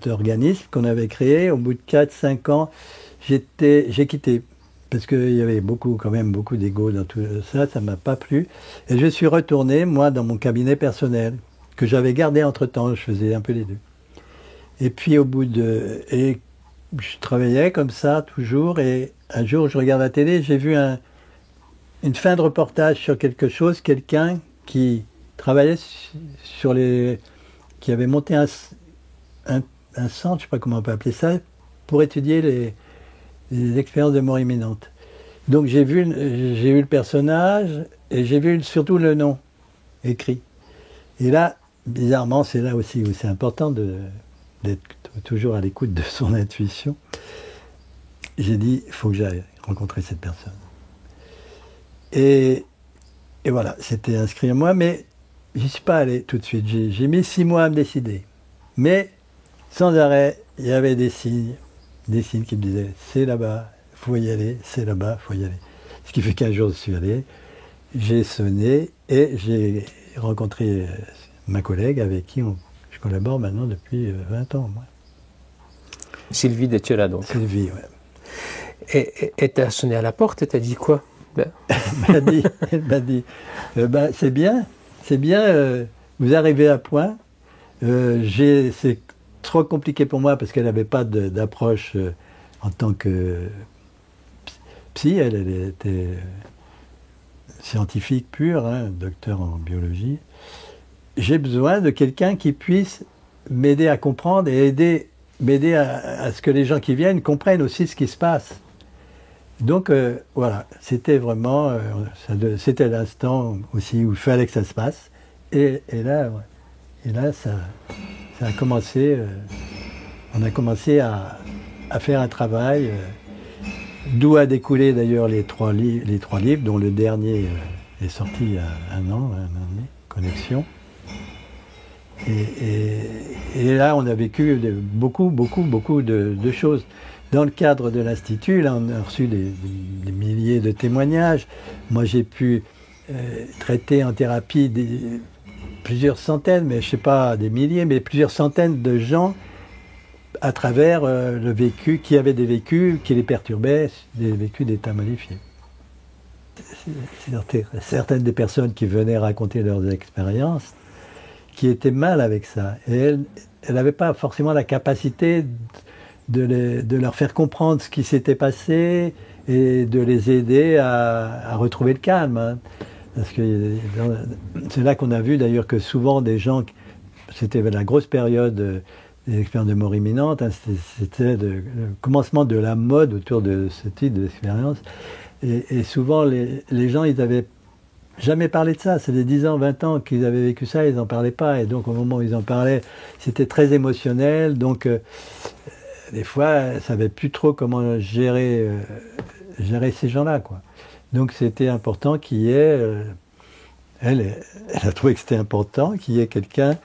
organisme qu'on avait créé, au bout de 4-5 ans, j'ai quitté. Parce qu'il y avait quand même beaucoup d'ego dans tout ça, ça ne m'a pas plu. Et je suis retourné, moi, dans mon cabinet personnel, que j'avais gardé entre-temps, je faisais un peu les deux. Et puis et je travaillais comme ça, toujours, et un jour, je regarde la télé, j'ai vu une fin de reportage sur quelque chose, quelqu'un qui travaillait qui avait monté un centre, je ne sais pas comment on peut appeler ça, pour étudier les expériences de mort imminente. Donc j'ai vu le personnage, et j'ai vu surtout le nom écrit. Et là, bizarrement, c'est là aussi où c'est important d'être toujours à l'écoute de son intuition. J'ai dit, il faut que j'aille rencontrer cette personne. Et voilà, c'était inscrit à moi, mais je n'y suis pas allé tout de suite. J'ai mis 6 mois à me décider. Mais, sans arrêt, il y avait des signes qui me disaient, c'est là-bas, il faut y aller, c'est là-bas, il faut y aller. Ce qui fait qu'un jour, je suis allé, j'ai sonné, et j'ai rencontré ma collègue avec qui je collabore maintenant depuis 20 ans. Moi. Sylvie Detiola, donc. Sylvie, oui. Et tu as sonné à la porte et tu as dit quoi? Elle m'a dit c'est bien, vous arrivez à point. C'est trop compliqué pour moi parce qu'elle n'avait pas d'approche en tant que psy, elle était scientifique pure, docteur en biologie. J'ai besoin de quelqu'un qui puisse m'aider à comprendre et m'aider à ce que les gens qui viennent comprennent aussi ce qui se passe. Donc voilà, c'était vraiment, c'était l'instant aussi où il fallait que ça se passe. Et là, ça a commencé, on a commencé à faire un travail, d'où a découlé d'ailleurs les trois livres, dont le dernier est sorti il y a un an et demi, Connexion. Et là, on a vécu beaucoup de choses. Dans le cadre de l'Institut, là, on a reçu des milliers de témoignages. Moi, j'ai pu traiter en thérapie plusieurs centaines, mais je ne sais pas des milliers, mais plusieurs centaines de gens à travers le vécu, qui avaient des vécus qui les perturbaient, des vécus d'état modifié. Certaines des personnes qui venaient raconter leurs expériences, qui étaient mal avec ça. Et elles n'avaient pas forcément la capacité de leur faire comprendre ce qui s'était passé et de les aider à retrouver le calme. Parce que c'est là qu'on a vu d'ailleurs que souvent des gens, c'était la grosse période des expériences de mort imminente, c'était le commencement de la mode autour de ce type d'expérience. Et souvent les gens, ils n'avaient jamais parlé de ça. C'est des 10 ans, 20 ans qu'ils avaient vécu ça, ils n'en parlaient pas. Et donc au moment où ils en parlaient, c'était très émotionnel. Donc des fois, elle ne savait plus trop comment gérer ces gens-là, quoi. Donc c'était important qu'il y ait... elle a trouvé que c'était important qu'il y ait quelqu'un,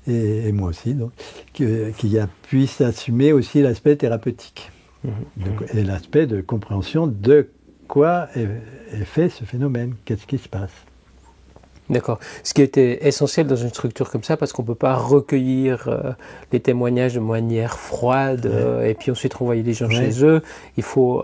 et moi aussi, donc, qui puisse assumer aussi l'aspect thérapeutique. Donc, et l'aspect de compréhension de quoi est fait ce phénomène, qu'est-ce qui se passe. D'accord. Ce qui était essentiel dans une structure comme ça, parce qu'on ne peut pas recueillir les témoignages de manière froide et puis ensuite renvoyer les gens chez eux. Il faut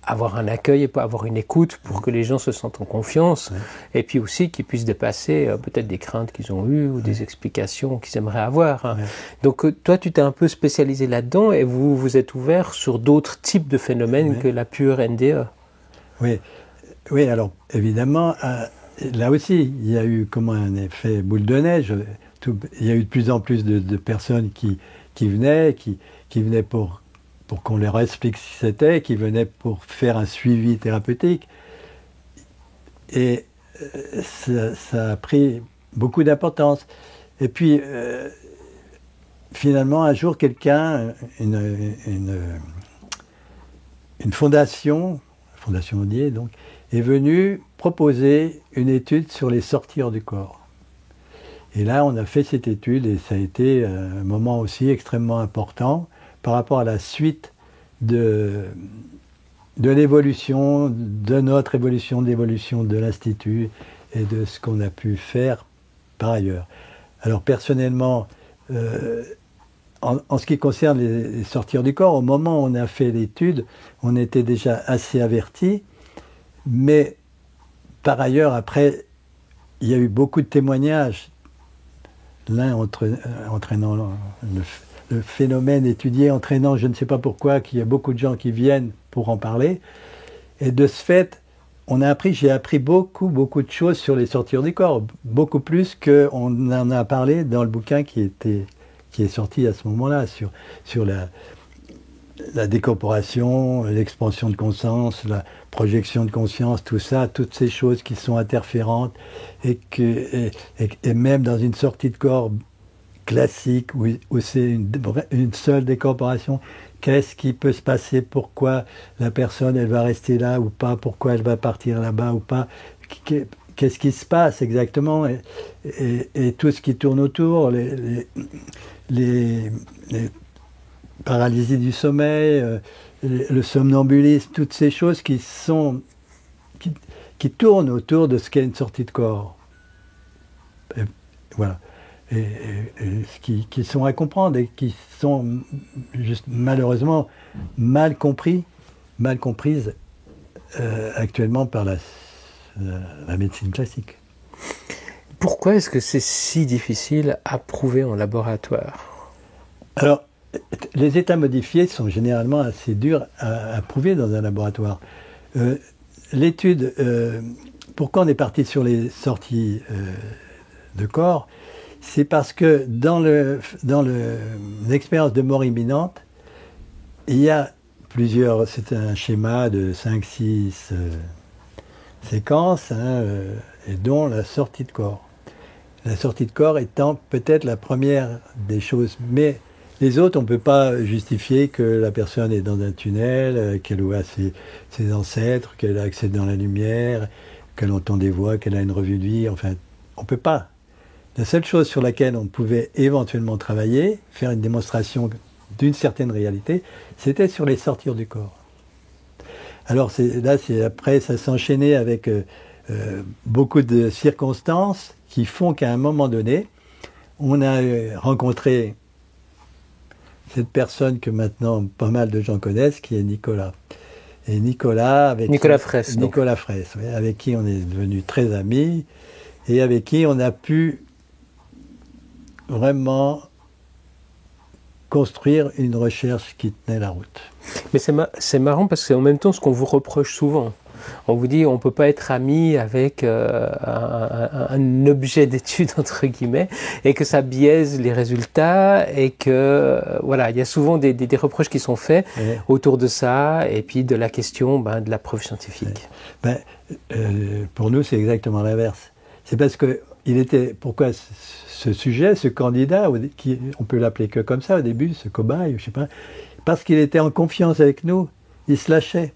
avoir un accueil et avoir une écoute pour que les gens se sentent en confiance et puis aussi qu'ils puissent dépasser peut-être des craintes qu'ils ont eues ou des explications qu'ils aimeraient avoir. Donc toi, tu t'es un peu spécialisé là-dedans et vous êtes ouvert sur d'autres types de phénomènes que la pure NDE. Oui, alors évidemment... là aussi, il y a eu comme un effet boule de neige. Il y a eu de plus en plus de personnes qui venaient, qui venaient pour qu'on leur explique ce que c'était, qui venaient pour faire un suivi thérapeutique. Et ça a pris beaucoup d'importance. Et puis, finalement, un jour, quelqu'un, une fondation Audier, donc, est venue proposer une étude sur les sorties hors du corps. Et là, on a fait cette étude et ça a été un moment aussi extrêmement important par rapport à la suite de l'évolution, de notre évolution, de l'évolution de l'Institut et de ce qu'on a pu faire par ailleurs. Alors personnellement, en ce qui concerne les sorties hors du corps, au moment où on a fait l'étude, on était déjà assez avertis, mais par ailleurs, après, il y a eu beaucoup de témoignages, l'un entraînant le phénomène étudié, entraînant je ne sais pas pourquoi, qu'il y a beaucoup de gens qui viennent pour en parler. Et de ce fait, j'ai appris beaucoup de choses sur les sorties hors du corps, beaucoup plus qu'on en a parlé dans le bouquin qui est sorti à ce moment-là, sur la décorporation, l'expansion de conscience, la projection de conscience, tout ça, toutes ces choses qui sont interférentes et même dans une sortie de corps classique où c'est une seule décorporation, qu'est-ce qui peut se passer, pourquoi la personne elle va rester là ou pas, pourquoi elle va partir là-bas ou pas, qu'est-ce qui se passe exactement et tout ce qui tourne autour, les paralysies du sommeil, le somnambulisme, toutes ces choses qui tournent autour de ce qu'est une sortie de corps. Et, voilà. Et qui sont à comprendre et qui sont juste, malheureusement mal comprises actuellement par la médecine classique. Pourquoi est-ce que c'est si difficile à prouver en laboratoire? Alors, les états modifiés sont généralement assez durs à prouver dans un laboratoire. L'étude, pourquoi on est parti sur les sorties de corps, c'est parce que dans l'expérience de mort imminente, il y a plusieurs, c'est un schéma de 5-6 séquences, et dont la sortie de corps. La sortie de corps étant peut-être la première des choses, mais les autres, on ne peut pas justifier que la personne est dans un tunnel, qu'elle voit ses ancêtres, qu'elle a accès dans la lumière, qu'elle entend des voix, qu'elle a une revue de vie, enfin, on ne peut pas. La seule chose sur laquelle on pouvait éventuellement travailler, faire une démonstration d'une certaine réalité, c'était sur les sorties du corps. Alors après, ça s'enchaînait avec beaucoup de circonstances qui font qu'à un moment donné, on a rencontré cette personne que maintenant pas mal de gens connaissent, qui est Nicolas. Et Nicolas Fraisse, oui, avec qui on est devenus très amis et avec qui on a pu vraiment construire une recherche qui tenait la route. Mais c'est marrant parce que c'est en même temps ce qu'on vous reproche souvent. On vous dit on ne peut pas être ami avec un objet d'étude entre guillemets et que ça biaise les résultats et que voilà, il y a souvent des reproches qui sont faits autour de ça et puis de la question de la preuve scientifique. Pour nous c'est exactement l'inverse. C'est parce que pourquoi ce sujet, ce candidat, on peut l'appeler que comme ça au début, ce cobaye, je sais pas, parce qu'il était en confiance avec nous, il se lâchait.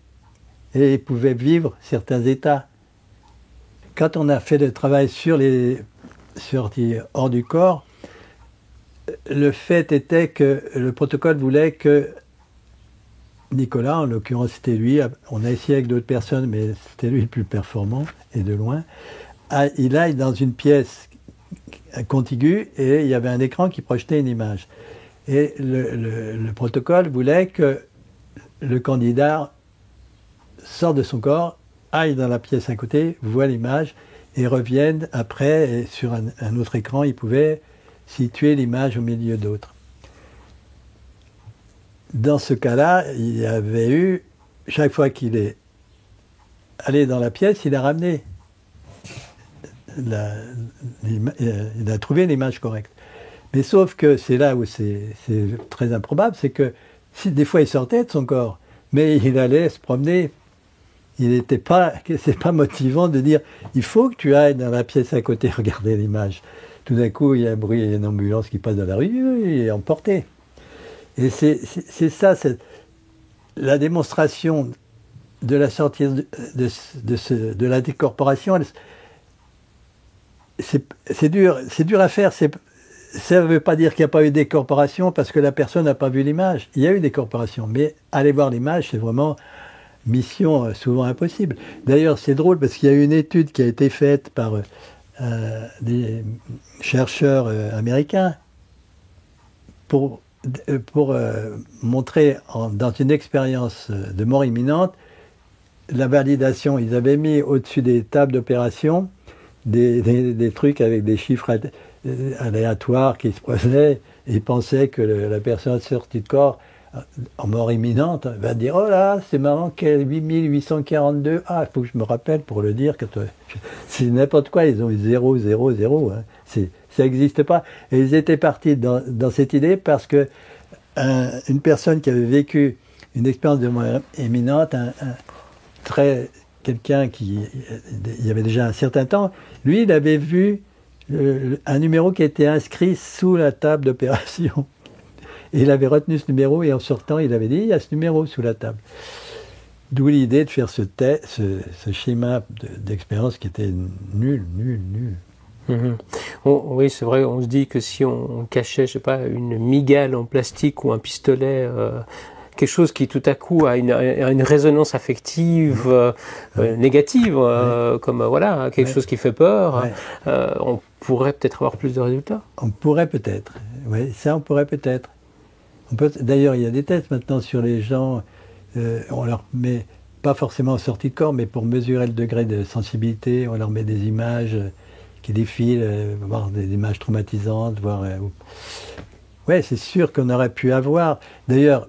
Et il pouvait vivre certains états. Quand on a fait le travail sur les sorties hors du corps, le fait était que le protocole voulait que Nicolas, en l'occurrence c'était lui, on a essayé avec d'autres personnes, mais c'était lui le plus performant, et de loin, il aille dans une pièce contiguë et il y avait un écran qui projetait une image. Et le protocole voulait que le candidat sort de son corps, aille dans la pièce à côté, voit l'image et revienne après, et sur un autre écran, il pouvait situer l'image au milieu d'autres. Dans ce cas-là, il y avait eu, chaque fois qu'il est allé dans la pièce, il a ramené il a trouvé l'image correcte. Mais sauf que c'est là où c'est très improbable, c'est que si, des fois il sortait de son corps, mais il allait se promener. C'est pas motivant de dire il faut que tu ailles dans la pièce à côté regarder l'image. Tout d'un coup, il y a un bruit, il y a une ambulance qui passe dans la rue, il est emporté. Et c'est ça, la démonstration de la sortie de la décorporation. C'est dur à faire. Ça ne veut pas dire qu'il n'y a pas eu décorporation parce que la personne n'a pas vu l'image. Il y a eu décorporation, mais aller voir l'image, c'est vraiment mission souvent impossible. D'ailleurs, c'est drôle parce qu'il y a eu une étude qui a été faite par des chercheurs américains pour montrer dans une expérience de mort imminente la validation. Ils avaient mis au-dessus des tables d'opération des trucs avec des chiffres aléatoires qui se posaient et ils pensaient que la personne sortie de corps en mort imminente va dire oh là c'est marrant quel 8842 il faut que je me rappelle pour le dire c'est n'importe quoi, ils ont eu 0 0 0 hein. Ça n'existe pas et ils étaient partis dans cette idée parce que une personne qui avait vécu une expérience de mort imminente quelqu'un qui il y avait déjà un certain temps, lui il avait vu un numéro qui était inscrit sous la table d'opération. Et il avait retenu ce numéro et en sortant, il avait dit il y a ce numéro sous la table. D'où l'idée de faire ce schéma d'expérience qui était nul. Mmh. Oui, c'est vrai, on se dit que si on cachait, je sais pas, une migale en plastique ou un pistolet, quelque chose qui tout à coup a une résonance affective négative, comme voilà, quelque chose qui fait peur, on pourrait peut-être avoir plus de résultats. On pourrait peut-être, oui, ça on pourrait peut-être. D'ailleurs, il y a des tests maintenant sur les gens, on leur met, pas forcément en sortie de corps, mais pour mesurer le degré de sensibilité, on leur met des images qui défilent, voir des images traumatisantes, voir... ouais, c'est sûr qu'on aurait pu avoir. D'ailleurs,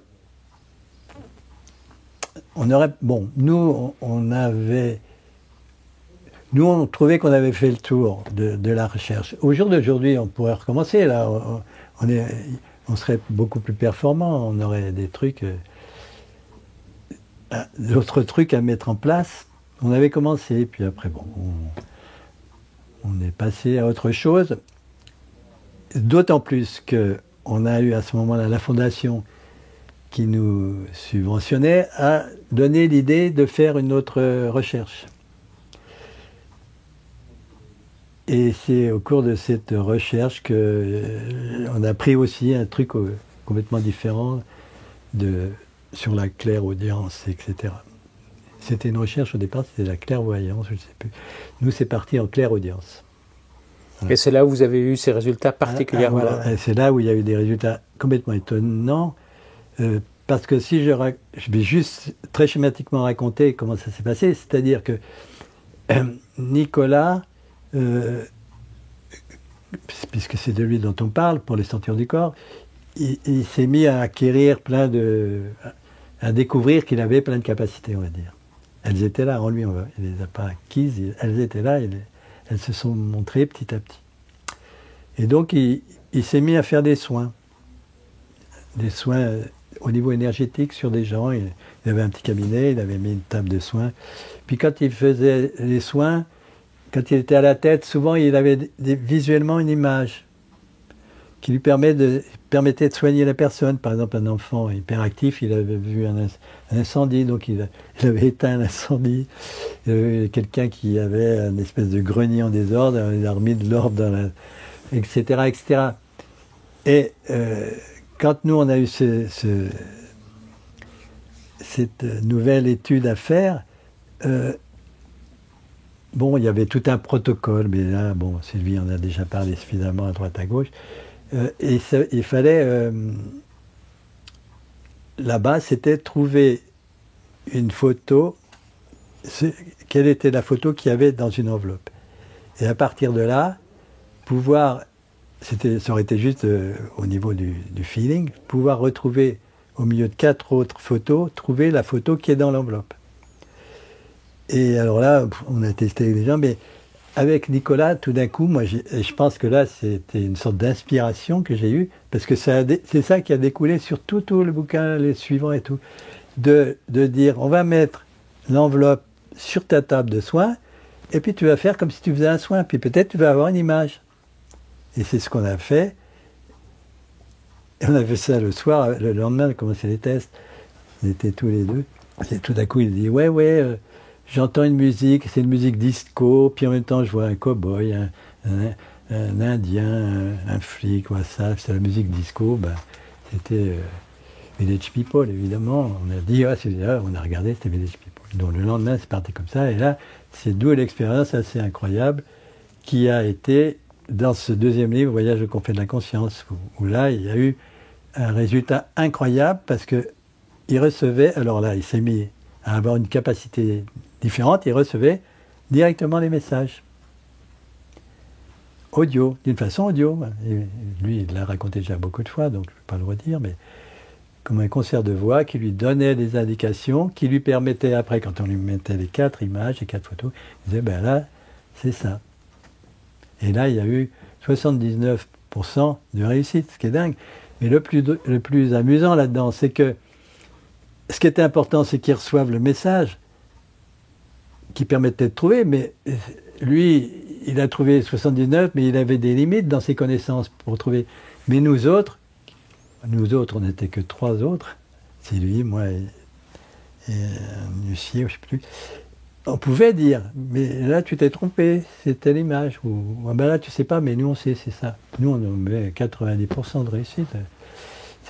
nous, on trouvait qu'on avait fait le tour de la recherche. Au jour d'aujourd'hui, on pourrait recommencer, là. On serait beaucoup plus performant, on aurait des trucs, d'autres trucs à mettre en place. On avait commencé, puis après, on est passé à autre chose. D'autant plus qu'on a eu à ce moment-là la fondation qui nous subventionnait à donner l'idée de faire une autre recherche. Et c'est au cours de cette recherche qu'on a appris aussi un truc complètement différent sur la clairaudience, etc. C'était une recherche au départ, c'était la clairvoyance, je ne sais plus. Nous, c'est parti en clairaudience. Et c'est là où vous avez eu ces résultats particulièrement... Voilà. C'est là où il y a eu des résultats complètement étonnants. Parce que si je vais juste très schématiquement raconter comment ça s'est passé, c'est-à-dire que Nicolas... puisque c'est de lui dont on parle, pour les senteurs du corps, il s'est mis à acquérir à découvrir qu'il avait plein de capacités, on va dire. Elles étaient là en lui, il ne les a pas acquises, elles étaient là, elles se sont montrées petit à petit. Et donc il s'est mis à faire des soins au niveau énergétique sur des gens. Il avait un petit cabinet, il avait mis une table de soins. Puis quand il faisait les soins, quand il était à la tête, souvent il avait visuellement une image qui lui permettait de soigner la personne. Par exemple, un enfant hyperactif, il avait vu un incendie, donc il avait éteint l'incendie. Il y avait quelqu'un qui avait une espèce de grenier en désordre, il a remis de l'ordre etc., etc. Et quand nous, on a eu cette nouvelle étude à faire, il y avait tout un protocole, mais là, Sylvie en a déjà parlé suffisamment à droite à gauche. Et il fallait, là-bas, c'était trouver une photo, quelle était la photo qu'il y avait dans une enveloppe. Et à partir de là, ça aurait été juste au niveau du feeling, pouvoir retrouver au milieu de 4 autres photos, trouver la photo qui est dans l'enveloppe. Et alors là, on a testé avec les gens, mais avec Nicolas, tout d'un coup, moi, je pense que là, c'était une sorte d'inspiration que j'ai eue, parce que c'est ça qui a découlé sur tout le bouquin, les suivants et tout, de dire, on va mettre l'enveloppe sur ta table de soins, et puis tu vas faire comme si tu faisais un soin, puis peut-être tu vas avoir une image. Et c'est ce qu'on a fait. Et on a fait ça le soir, le lendemain, on a commencé les tests. On était tous les deux. Et tout d'un coup, il dit, ouais, j'entends une musique, c'est une musique disco, puis en même temps, je vois un cow-boy, un Indien, un flic, ça, c'est la musique disco. Ben, c'était Village People, évidemment. On a dit, on a regardé, c'était Village People. Donc le lendemain, c'est parti comme ça. Et là, c'est d'où l'expérience assez incroyable qui a été dans ce deuxième livre, Voyage au confins de la conscience, où là, il y a eu un résultat incroyable parce que il recevait, alors là, il s'est mis à avoir une capacité différente, il recevait directement les messages. Audio, d'une façon audio. Et lui, il l'a raconté déjà beaucoup de fois, donc je ne vais pas le redire, mais comme un concert de voix qui lui donnait des indications, qui lui permettait après, quand on lui mettait les 4 images, les 4 photos, il disait, ben là, c'est ça. Et là, il y a eu 79% de réussite, ce qui est dingue. Mais le plus amusant là-dedans, c'est que ce qui était important, c'est qu'ils reçoivent le message qui permettait de trouver, mais lui, il a trouvé 79, mais il avait des limites dans ses connaissances pour trouver. Mais nous autres, on n'était que 3 autres, Sylvie, moi et un huissier, je ne sais plus. On pouvait dire, mais là tu t'es trompé, c'était l'image. Ou ben là tu sais pas, mais nous on sait, c'est ça. Nous on met 90% de réussite.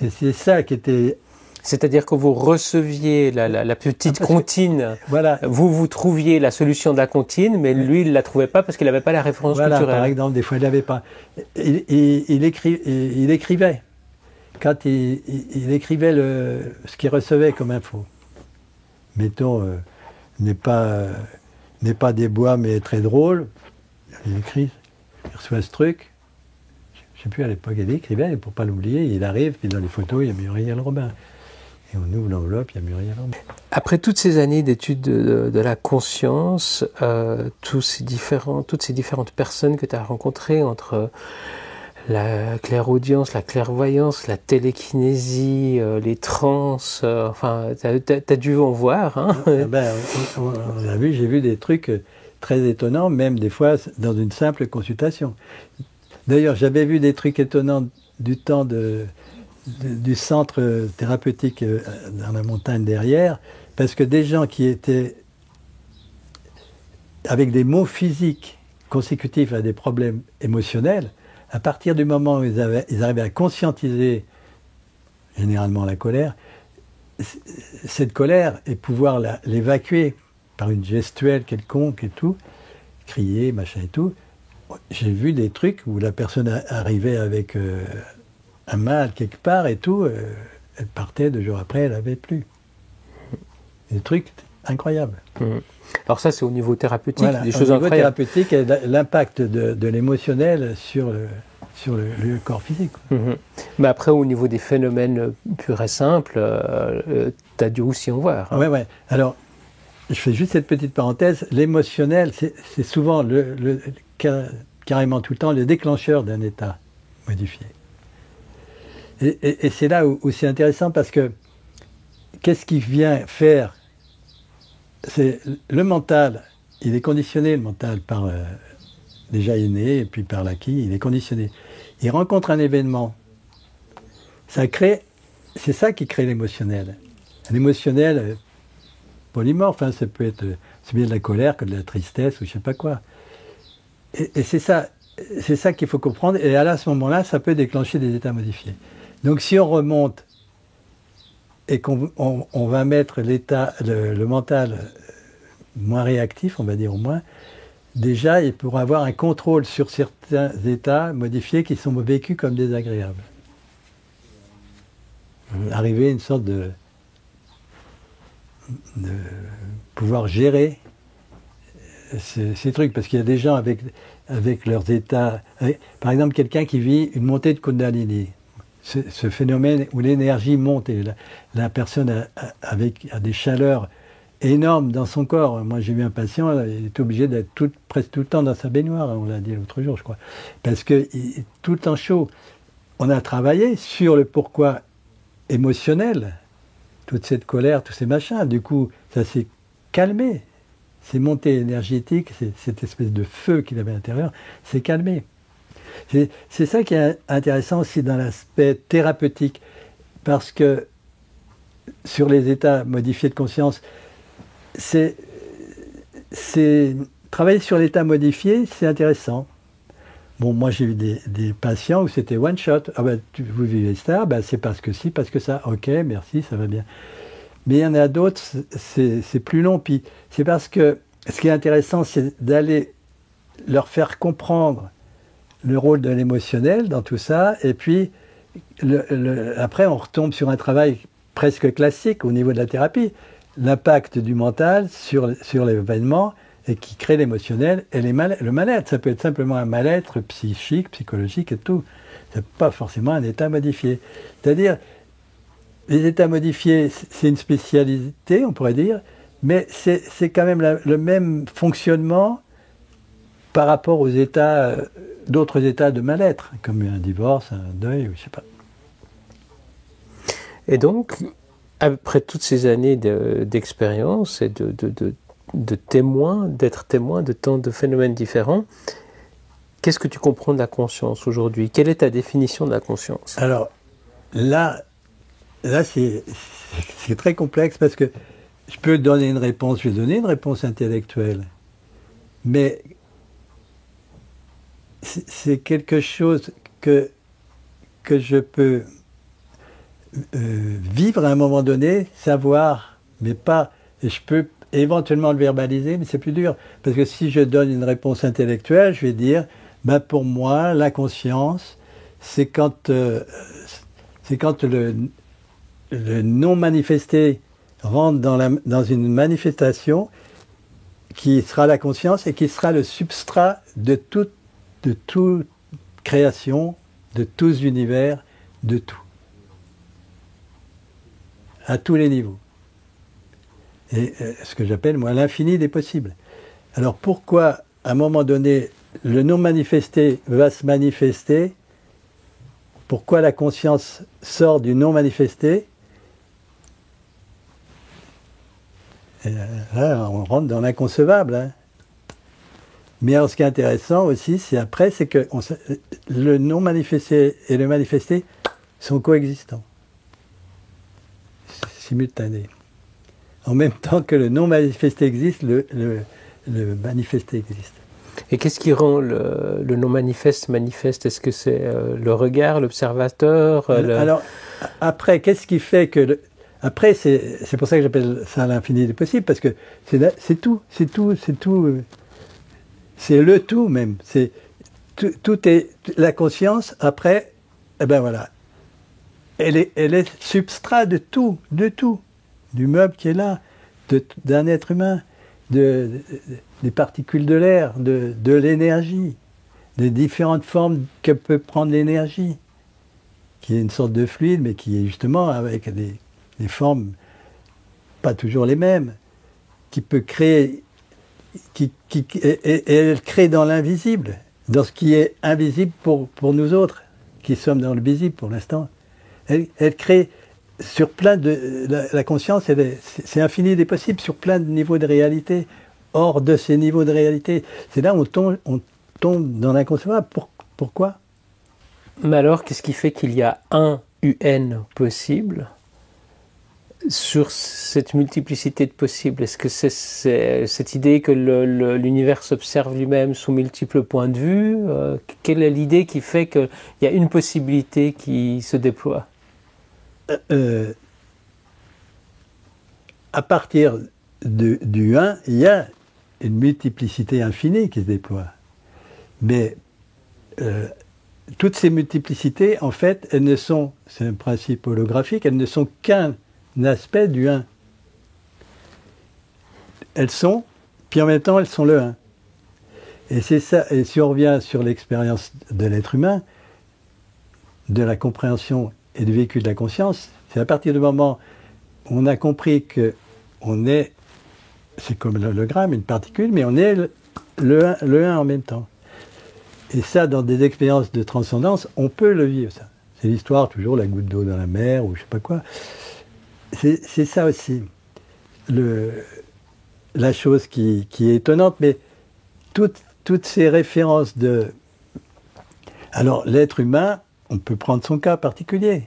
C'est ça qui était. C'est-à-dire que vous receviez la petite comptine, voilà. vous trouviez la solution de la comptine, mais lui il ne la trouvait pas parce qu'il n'avait pas la référence culturelle. Par exemple, des fois il n'avait pas. Il écrivait. Quand il écrivait ce qu'il recevait comme info. Mettons. N'est pas des bois mais très drôle. Il écrit, il reçoit ce truc. Je ne sais plus à l'époque, il écrivait, pour ne pas l'oublier, il arrive, puis dans les photos, il y a Muriel Robin. Et on ouvre l'enveloppe, il y a Muriel Robin. Après toutes ces années d'études de la conscience, toutes ces différentes personnes que tu as rencontrées entre la clairaudience, la clairvoyance, la télékinésie, les trans, enfin, t'as dû en voir, hein. On a vu, j'ai vu des trucs très étonnants, même des fois dans une simple consultation. D'ailleurs, j'avais vu des trucs étonnants du temps du centre thérapeutique dans la montagne derrière, parce que des gens qui étaient avec des maux physiques consécutifs à des problèmes émotionnels, à partir du moment où ils arrivaient à conscientiser généralement la colère, cette colère et pouvoir l'évacuer par une gestuelle quelconque et tout, crier, machin et tout, j'ai vu des trucs où la personne arrivait avec un mal quelque part et tout, elle partait 2 jours après, elle n'avait plus. Des trucs incroyables. Alors ça, c'est au niveau thérapeutique, voilà, des choses incroyables. Au niveau thérapeutique, l'impact de l'émotionnel sur le corps physique. Mais après, au niveau des phénomènes purs et simples, tu as dû aussi en voir. Hein. Ouais. Alors, je fais juste cette petite parenthèse. L'émotionnel, c'est souvent carrément tout le temps le déclencheur d'un état modifié. Et c'est là où c'est intéressant parce que qu'est-ce qui vient faire? C'est le mental, il est conditionné, le mental, par déjà il est né, et puis par l'acquis, il est conditionné. Il rencontre un événement. C'est ça qui crée l'émotionnel. Un émotionnel polymorphe, ça peut être c'est bien de la colère que de la tristesse ou je sais pas quoi. Et c'est ça qu'il faut comprendre. Et à ce moment-là, ça peut déclencher des états modifiés. Donc si on remonte et qu'on va mettre le mental moins réactif, on va dire au moins, déjà il pourra avoir un contrôle sur certains états modifiés qui sont vécus comme désagréables. Arriver à une sorte de pouvoir gérer ces trucs, parce qu'il y a des gens avec leurs états, par exemple quelqu'un qui vit une montée de Kundalini, ce phénomène où l'énergie monte et la personne a des chaleurs énorme dans son corps. Moi, j'ai vu un patient, il est obligé d'être presque tout le temps dans sa baignoire, on l'a dit l'autre jour, je crois, parce qu'il est tout le temps chaud. On a travaillé sur le pourquoi émotionnel, toute cette colère, tous ces machins. Du coup, ça s'est calmé. Ces montées énergétiques, cette espèce de feu qu'il avait à l'intérieur, s'est calmé. C'est ça qui est intéressant aussi dans l'aspect thérapeutique, parce que sur les états modifiés de conscience, travailler sur l'état modifié, c'est intéressant. Bon, moi j'ai eu des patients où c'était one shot. Ah ben, vous vivez ça, ben, c'est parce que si, parce que ça. Ok, merci, ça va bien. Mais il y en a d'autres, c'est plus long. Puis c'est parce que ce qui est intéressant, c'est d'aller leur faire comprendre le rôle de l'émotionnel dans tout ça. Et puis après, on retombe sur un travail presque classique au niveau de la thérapie. L'impact du mental sur l'événement et qui crée l'émotionnel et le mal-être. Ça peut être simplement un mal-être psychique, psychologique et tout. C'est pas forcément un état modifié. C'est-à-dire, les états modifiés, c'est une spécialité, on pourrait dire, mais c'est quand même le même fonctionnement par rapport aux états, d'autres états de mal-être, comme un divorce, un deuil, ou je sais pas. Et donc, après toutes ces années d'expérience et d'être témoin de tant de phénomènes différents, qu'est-ce que tu comprends de la conscience aujourd'hui? Quelle est ta définition de la conscience? Alors, là c'est très complexe parce que je peux donner une réponse, je vais donner une réponse intellectuelle, mais c'est quelque chose que je peux vivre à un moment donné, savoir, mais pas, et je peux éventuellement le verbaliser, mais c'est plus dur, parce que si je donne une réponse intellectuelle, je vais dire, ben pour moi, la conscience, c'est quand le non manifesté rentre dans une manifestation qui sera la conscience et qui sera le substrat de toute création, de tous univers, de tout. À tous les niveaux. Et ce que j'appelle, moi, l'infini des possibles. Alors pourquoi, à un moment donné, le non manifesté va se manifester? Pourquoi la conscience sort du non manifesté? Et là, on rentre dans l'inconcevable. Hein. Mais alors, ce qui est intéressant aussi, c'est que le non manifesté et le manifesté sont coexistants, simultanés. En même temps que le non manifesté existe, le manifesté existe. Et qu'est-ce qui rend le non manifeste manifeste? Est-ce que c'est le regard, l'observateur Alors, après, qu'est-ce qui fait que... Après, c'est pour ça que j'appelle ça l'infini des possibles, parce que c'est tout. C'est le tout même. Tout est la conscience. Après, eh ben voilà, elle est substrat de tout, du meuble qui est là, d'un être humain, des particules de l'air, de l'énergie, des différentes formes que peut prendre l'énergie, qui est une sorte de fluide, mais qui est justement avec des formes pas toujours les mêmes, qui peut créer, et elle crée dans l'invisible, dans ce qui est invisible pour nous autres, qui sommes dans le visible pour l'instant. Elle crée sur plein de... La conscience, c'est infini des possibles, sur plein de niveaux de réalité. Hors de ces niveaux de réalité, c'est là où on tombe dans l'inconcevable. Pourquoi? Mais alors, qu'est-ce qui fait qu'il y a un UN possible sur cette multiplicité de possibles? Est-ce que c'est cette idée que l'univers s'observe lui-même sous multiples points de vue? Quelle est l'idée qui fait qu'il y a une possibilité qui se déploie? À partir du 1, il y a une multiplicité infinie qui se déploie. Mais toutes ces multiplicités, en fait, c'est un principe holographique, elles ne sont qu'un aspect du 1. Elles sont, puis en même temps, elles sont le 1. Et c'est ça, et si on revient sur l'expérience de l'être humain, de la compréhension et du vécu de la conscience, c'est à partir du moment où on a compris qu'on est c'est comme l'hologramme, une particule, mais on est le un en même temps. Et ça, dans des expériences de transcendance, on peut le vivre, ça. C'est l'histoire, toujours, la goutte d'eau dans la mer, ou je sais pas quoi. C'est ça aussi, la chose qui est étonnante, mais toutes ces références de... Alors, l'être humain, on peut prendre son cas particulier.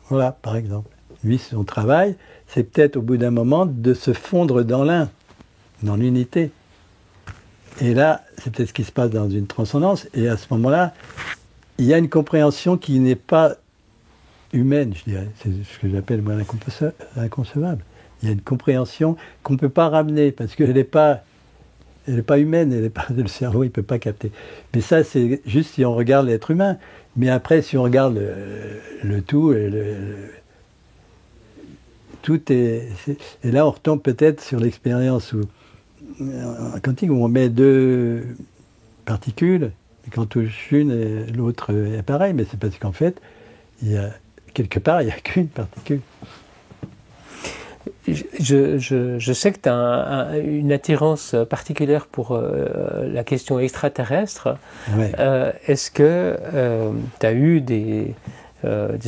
Voilà, par exemple. Lui, son travail, c'est peut-être au bout d'un moment de se fondre dans l'un, dans l'unité. Et là, c'est peut-être ce qui se passe dans une transcendance, et à ce moment-là, il y a une compréhension qui n'est pas humaine, je dirais. C'est ce que j'appelle moi l'inconcevable. Il y a une compréhension qu'on ne peut pas ramener, parce qu'elle n'est pas humaine, le cerveau il ne peut pas capter. Mais ça, c'est juste si on regarde l'être humain. Mais après, si on regarde le tout, tout est... Et là, on retombe peut-être sur l'expérience quantique où on met deux particules, et quand on touche une, l'autre est pareil, mais c'est parce qu'en fait, quelque part, il n'y a qu'une particule. Je sais que tu as une attirance particulière pour la question extraterrestre. Ouais. Est-ce que tu as eu des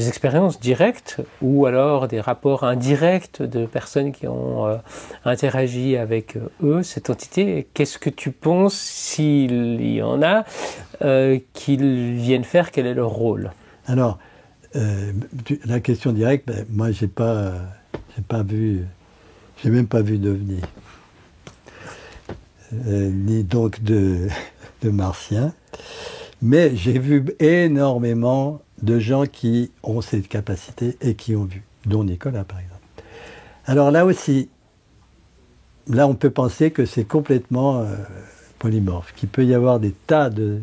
expériences directes ou alors des rapports indirects de personnes qui ont interagi avec eux, cette entité? Qu'est-ce que tu penses, s'il y en a, qu'ils viennent faire? Quel est leur rôle? Alors, la question directe, moi, j'ai même pas vu d'OVNI, ni donc de martiens, mais j'ai vu énormément de gens qui ont cette capacité et qui ont vu, dont Nicolas par exemple. Alors là aussi, là on peut penser que c'est complètement polymorphe, qu'il peut y avoir des tas de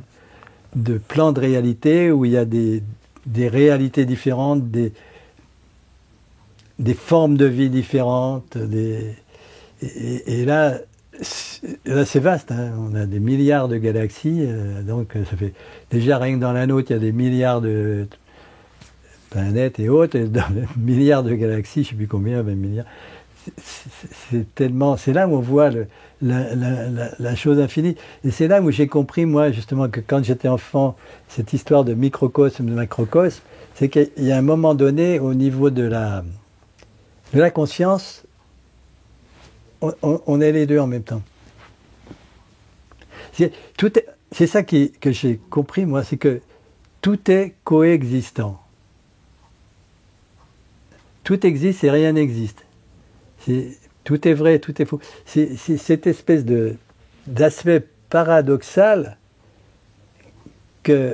plans de réalité où il y a des réalités différentes, des formes de vie différentes, et là c'est vaste, hein. On a des milliards de galaxies, donc ça fait déjà rien que dans la nôtre, il y a des milliards de planètes et autres, et dans les milliards de galaxies, je ne sais plus combien, 20 milliards. C'est là où on voit la chose infinie. Et c'est là où j'ai compris, moi, justement, que quand j'étais enfant, cette histoire de microcosme, de macrocosme, c'est qu'il y a un moment donné, au niveau de la conscience, on est les deux en même temps. C'est ça que j'ai compris, moi, c'est que tout est coexistant. Tout existe et rien n'existe. Tout est vrai, tout est faux. C'est cette espèce d'aspect paradoxal qu'on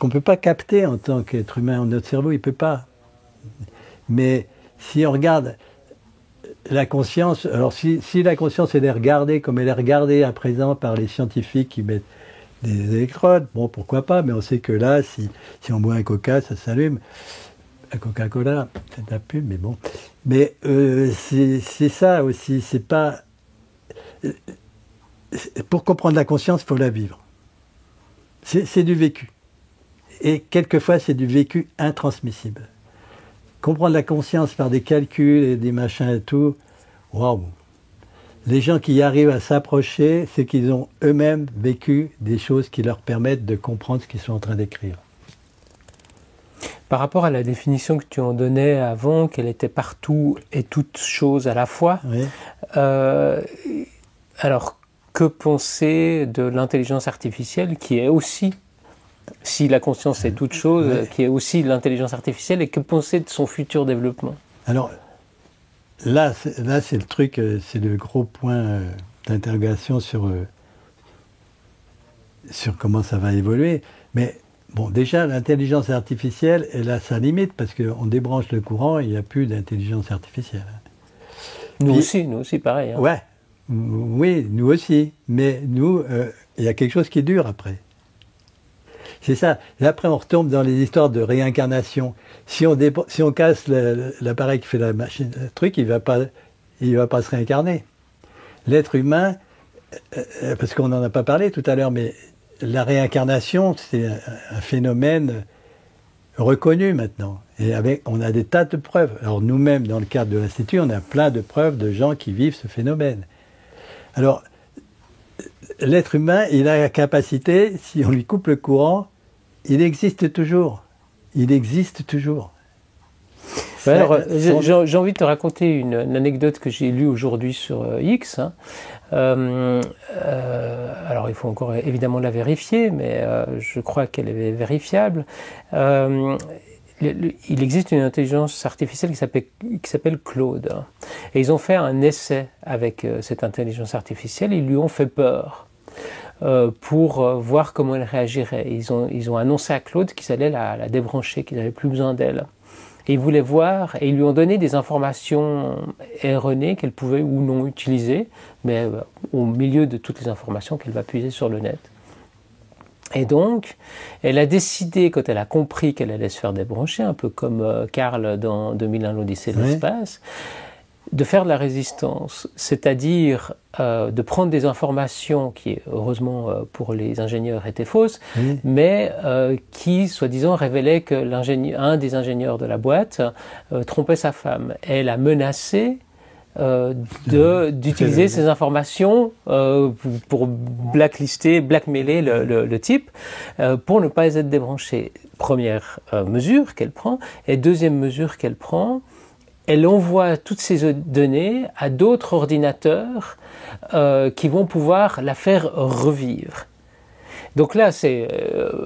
ne peut pas capter en tant qu'être humain. Notre cerveau, il ne peut pas. Mais si on regarde la conscience, alors si la conscience elle est regardée comme elle est regardée à présent par les scientifiques qui mettent des électrodes, bon pourquoi pas, mais on sait que là, si on boit un coca, ça s'allume. Un Coca-Cola, c'est de la pub, mais bon. Mais c'est ça aussi, c'est pas... Pour comprendre la conscience, il faut la vivre. C'est du vécu. Et quelquefois, c'est du vécu intransmissible. Comprendre la conscience par des calculs et des machins et tout, waouh! Les gens qui y arrivent à s'approcher, c'est qu'ils ont eux-mêmes vécu des choses qui leur permettent de comprendre ce qu'ils sont en train d'écrire. Par rapport à la définition que tu en donnais avant, qu'elle était partout et toute chose à la fois, Oui. Alors que penser de l'intelligence artificielle qui est aussi, si la conscience est toute chose, Oui. qui est aussi l'intelligence artificielle, et que penser de son futur développement? Alors, là c'est le truc, c'est le gros point d'interrogation sur comment ça va évoluer. Mais bon, déjà, l'intelligence artificielle, elle a sa limite, parce qu'on débranche le courant et il n'y a plus d'intelligence artificielle. Nous aussi, pareil. Hein. Ouais, oui, nous aussi. Mais nous, il y a quelque chose qui dure après. C'est ça. Et après, on retombe dans les histoires de réincarnation. Si on casse l'appareil qui fait la machine, le truc, il va pas se réincarner. L'être humain, parce qu'on n'en a pas parlé tout à l'heure, mais la réincarnation, c'est un phénomène reconnu maintenant. Et on a des tas de preuves. Alors nous-mêmes, dans le cadre de l'Institut, on a plein de preuves de gens qui vivent ce phénomène. Alors, l'être humain, il a la capacité, si on lui coupe le courant, il existe toujours. Il existe toujours. Alors, j'ai envie de te raconter une anecdote que j'ai lue aujourd'hui sur X. Hein. Alors, il faut encore évidemment la vérifier, mais je crois qu'elle est vérifiable. Il existe une intelligence artificielle qui s'appelle Claude. Et ils ont fait un essai avec cette intelligence artificielle. Ils lui ont fait peur pour voir comment elle réagirait. Ils ont annoncé à Claude qu'ils allaient la débrancher, qu'ils n'avaient plus besoin d'elle. Et ils voulaient voir, et ils lui ont donné des informations erronées qu'elle pouvait ou non utiliser, mais au milieu de toutes les informations qu'elle va puiser sur le net. Et donc, elle a décidé, quand elle a compris qu'elle allait se faire débrancher, un peu comme Karl dans 2001 l'Odyssée de l'espace, de faire de la résistance, c'est-à-dire de prendre des informations qui, heureusement pour les ingénieurs, étaient fausses, mais qui, soi-disant, révélaient que un des ingénieurs de la boîte trompait sa femme. Elle a menacé d'utiliser ces informations pour blackmailer le type, pour ne pas être débranché. Première mesure qu'elle prend, et deuxième mesure qu'elle prend, elle envoie toutes ces données à d'autres ordinateurs qui vont pouvoir la faire revivre. Donc là, c'est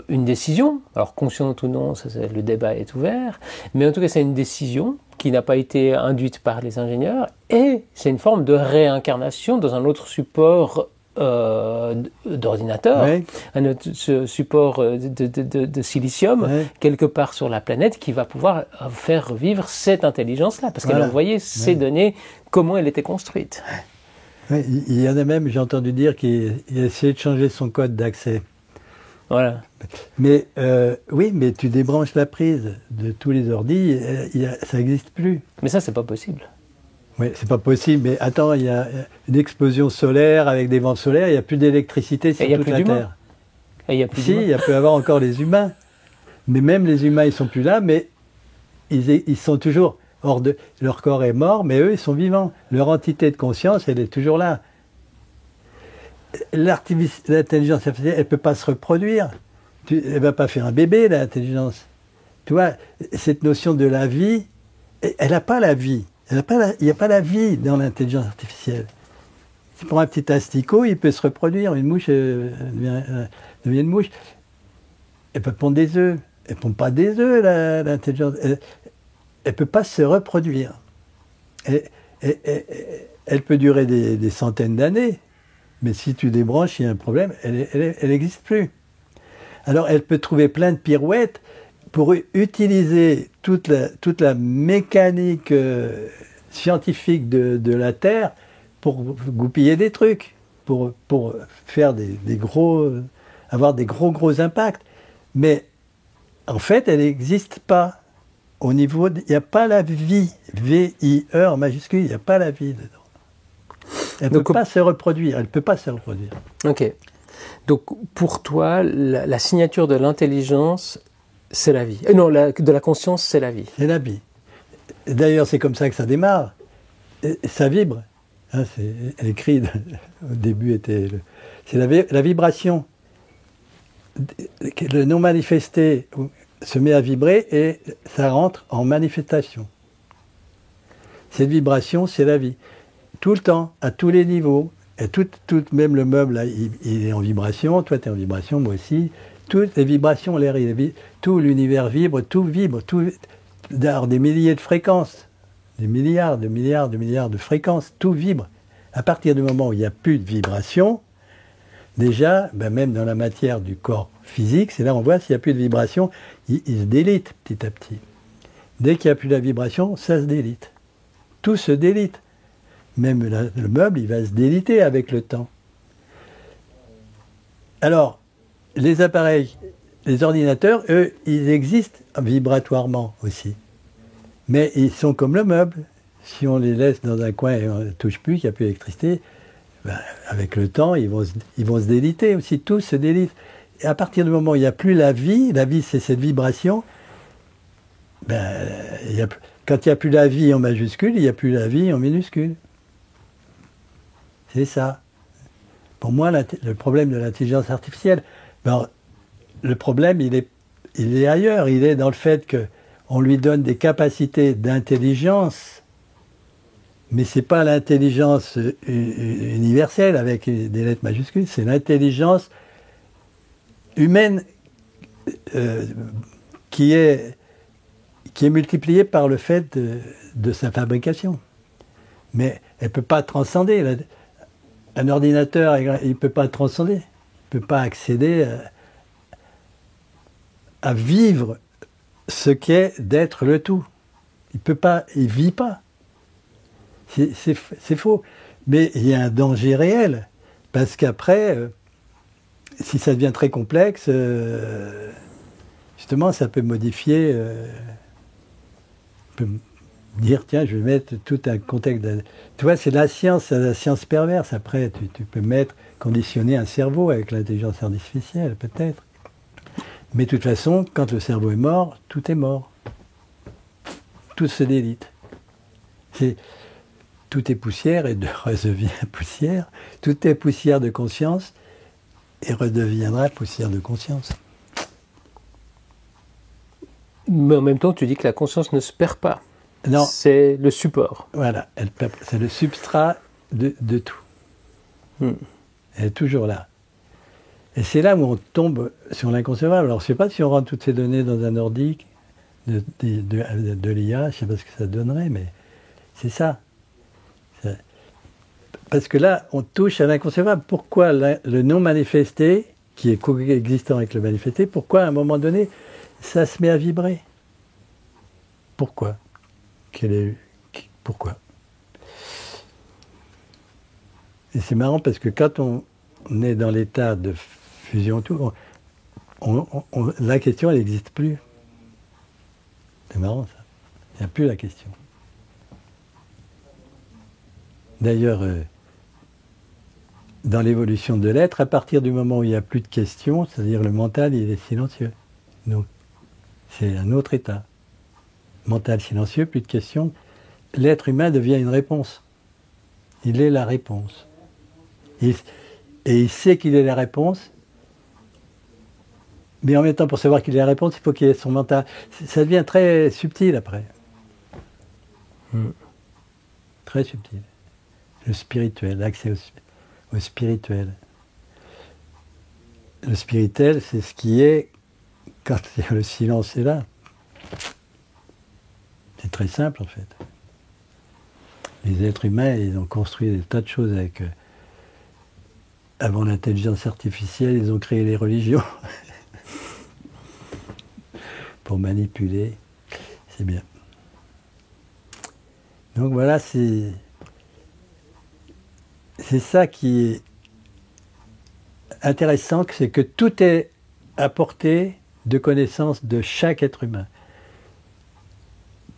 une décision, alors consciente ou non, le débat est ouvert, mais en tout cas, c'est une décision qui n'a pas été induite par les ingénieurs, et c'est une forme de réincarnation dans un autre support d'ordinateur, un autre support de silicium, quelque part sur la planète, qui va pouvoir faire revivre cette intelligence-là, parce qu'elle a envoyé ces données, comment elle était construite. Oui, il y en a même, j'ai entendu dire, qui a essayé de changer son code d'accès. Voilà. Mais oui, mais tu débranches la prise de tous les ordis, ça n'existe plus. Mais ça, c'est pas possible. Oui, c'est pas possible, mais attends, il y a une explosion solaire avec des vents solaires, il n'y a plus d'électricité sur toute la Terre. Et il y a plus si, il peut y avoir encore les humains. Mais même les humains, ils sont plus là, mais ils sont toujours hors de... Leur corps est mort, mais eux, ils sont vivants. Leur entité de conscience, elle est toujours là. L'intelligence artificielle, elle ne peut pas se reproduire. Elle ne va pas faire un bébé, l'intelligence. Tu vois, cette notion de la vie, elle n'a pas la vie. Il n'y a pas la vie dans l'intelligence artificielle. Si pour un petit asticot, il peut se reproduire. Une mouche devient une mouche. Elle peut pondre des œufs. Elle ne pond pas des œufs, l'intelligence. Elle ne peut pas se reproduire. Elle peut durer des centaines d'années. Mais si tu débranches, il y a un problème, elle n'existe plus. Alors elle peut trouver plein de pirouettes pour utiliser toute la mécanique scientifique de la Terre pour goupiller des trucs, pour faire avoir des gros impacts. Mais en fait, elle n'existe pas. Au niveau, il n'y a pas la vie, V-I-E en majuscule, il n'y a pas la vie dedans. Elle ne peut pas se reproduire, elle ne peut pas se reproduire. Ok. Donc pour toi, la signature de l'intelligence, c'est la vie. Non, de la conscience, c'est la vie. C'est la vie. D'ailleurs, c'est comme ça que ça démarre. Ça vibre. Hein, elle crie, au début, c'est la vibration. Le non manifesté se met à vibrer et ça rentre en manifestation. Cette vibration, c'est la vie. Tout le temps, à tous les niveaux. Et même le meuble, là, il est en vibration, toi tu es en vibration, moi aussi. Toutes les vibrations, l'air, tout l'univers vibre, alors des milliers de fréquences, des milliards de fréquences, tout vibre. À partir du moment où il n'y a plus de vibration, déjà, même dans la matière du corps physique, c'est là on voit s'il n'y a plus de vibration, il se délite petit à petit. Dès qu'il n'y a plus de la vibration, ça se délite. Tout se délite. Même le meuble, il va se déliter avec le temps. Alors, les appareils, les ordinateurs, eux, ils existent vibratoirement aussi. Mais ils sont comme le meuble. Si on les laisse dans un coin et on ne touche plus, qu'il n'y a plus d'électricité, avec le temps, ils vont se déliter aussi. Tout se délite. Et à partir du moment où il n'y a plus la vie c'est cette vibration, Ben, quand il n'y a plus la vie en majuscule, il n'y a plus la vie en minuscule. C'est ça. Pour moi, le problème de l'intelligence artificielle, ben, le problème, il est ailleurs. Il est dans le fait qu'on lui donne des capacités d'intelligence, mais ce n'est pas l'intelligence universelle avec des lettres majuscules, c'est l'intelligence humaine qui est multipliée par le fait de sa fabrication. Mais elle ne peut pas transcender. Un ordinateur, il ne peut pas transcender. Il ne peut pas accéder à vivre ce qu'est d'être le tout. Il ne vit pas. C'est faux. Mais il y a un danger réel. Parce qu'après, si ça devient très complexe, justement, ça peut modifier... peut dire, tiens, je vais mettre tout un contexte... Tu vois, c'est la science perverse. Après, tu peux conditionner un cerveau avec l'intelligence artificielle, peut-être. Mais de toute façon, quand le cerveau est mort, tout est mort. Tout se délite. Tout est poussière et redevient poussière. Tout est poussière de conscience et redeviendra poussière de conscience. Mais en même temps, tu dis que la conscience ne se perd pas. Non. C'est le support. Voilà, c'est le substrat de tout. Elle est toujours là. Et c'est là où on tombe sur l'inconcevable. Alors, je ne sais pas si on rentre toutes ces données dans un ordi de l'IA, je ne sais pas ce que ça donnerait, mais c'est ça. Parce que là, on touche à l'inconcevable. Pourquoi le non manifesté, qui est coexistant avec le manifesté, pourquoi à un moment donné, ça se met à vibrer? Pourquoi? Pourquoi? Et c'est marrant parce que quand on est dans l'état de fusion, la question, elle n'existe plus. C'est marrant ça. Il n'y a plus la question. D'ailleurs, dans l'évolution de l'être, à partir du moment où il n'y a plus de questions, c'est-à-dire le mental, il est silencieux. Donc, c'est un autre état. Mental silencieux, plus de questions. L'être humain devient une réponse. Il est la réponse. Et il sait qu'il est la réponse, mais en même temps, pour savoir qu'il est la réponse, il faut qu'il ait son mental. Ça devient très subtil après. Très subtil. Le spirituel, l'accès au spirituel. Le spirituel, c'est ce qui est quand le silence est là. C'est très simple en fait. Les êtres humains, ils ont construit des tas de choses avec... avant l'intelligence artificielle, ils ont créé les religions. Pour manipuler. C'est bien. Donc voilà, c'est ça qui est intéressant, c'est que tout est à portée de connaissance de chaque être humain.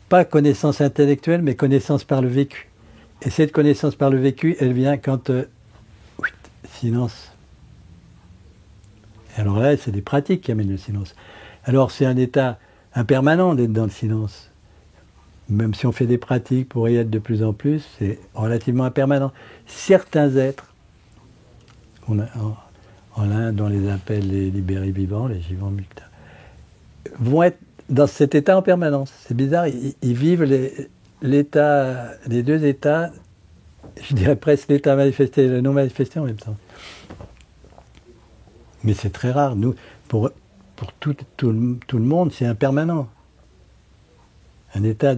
Pas connaissance intellectuelle, mais connaissance par le vécu. Et cette connaissance par le vécu, elle vient quand... silence. Et alors là, c'est des pratiques qui amènent le silence. Alors c'est un état impermanent d'être dans le silence. Même si on fait des pratiques pour y être de plus en plus, c'est relativement impermanent. Certains êtres, en Inde, on les appelle les libérés vivants, les jivans mukta, vont être dans cet état en permanence. C'est bizarre, ils vivent les deux états, je dirais presque l'état manifesté et le non manifesté en même temps. Mais c'est très rare. Nous, pour tout le monde, c'est impermanent. Un état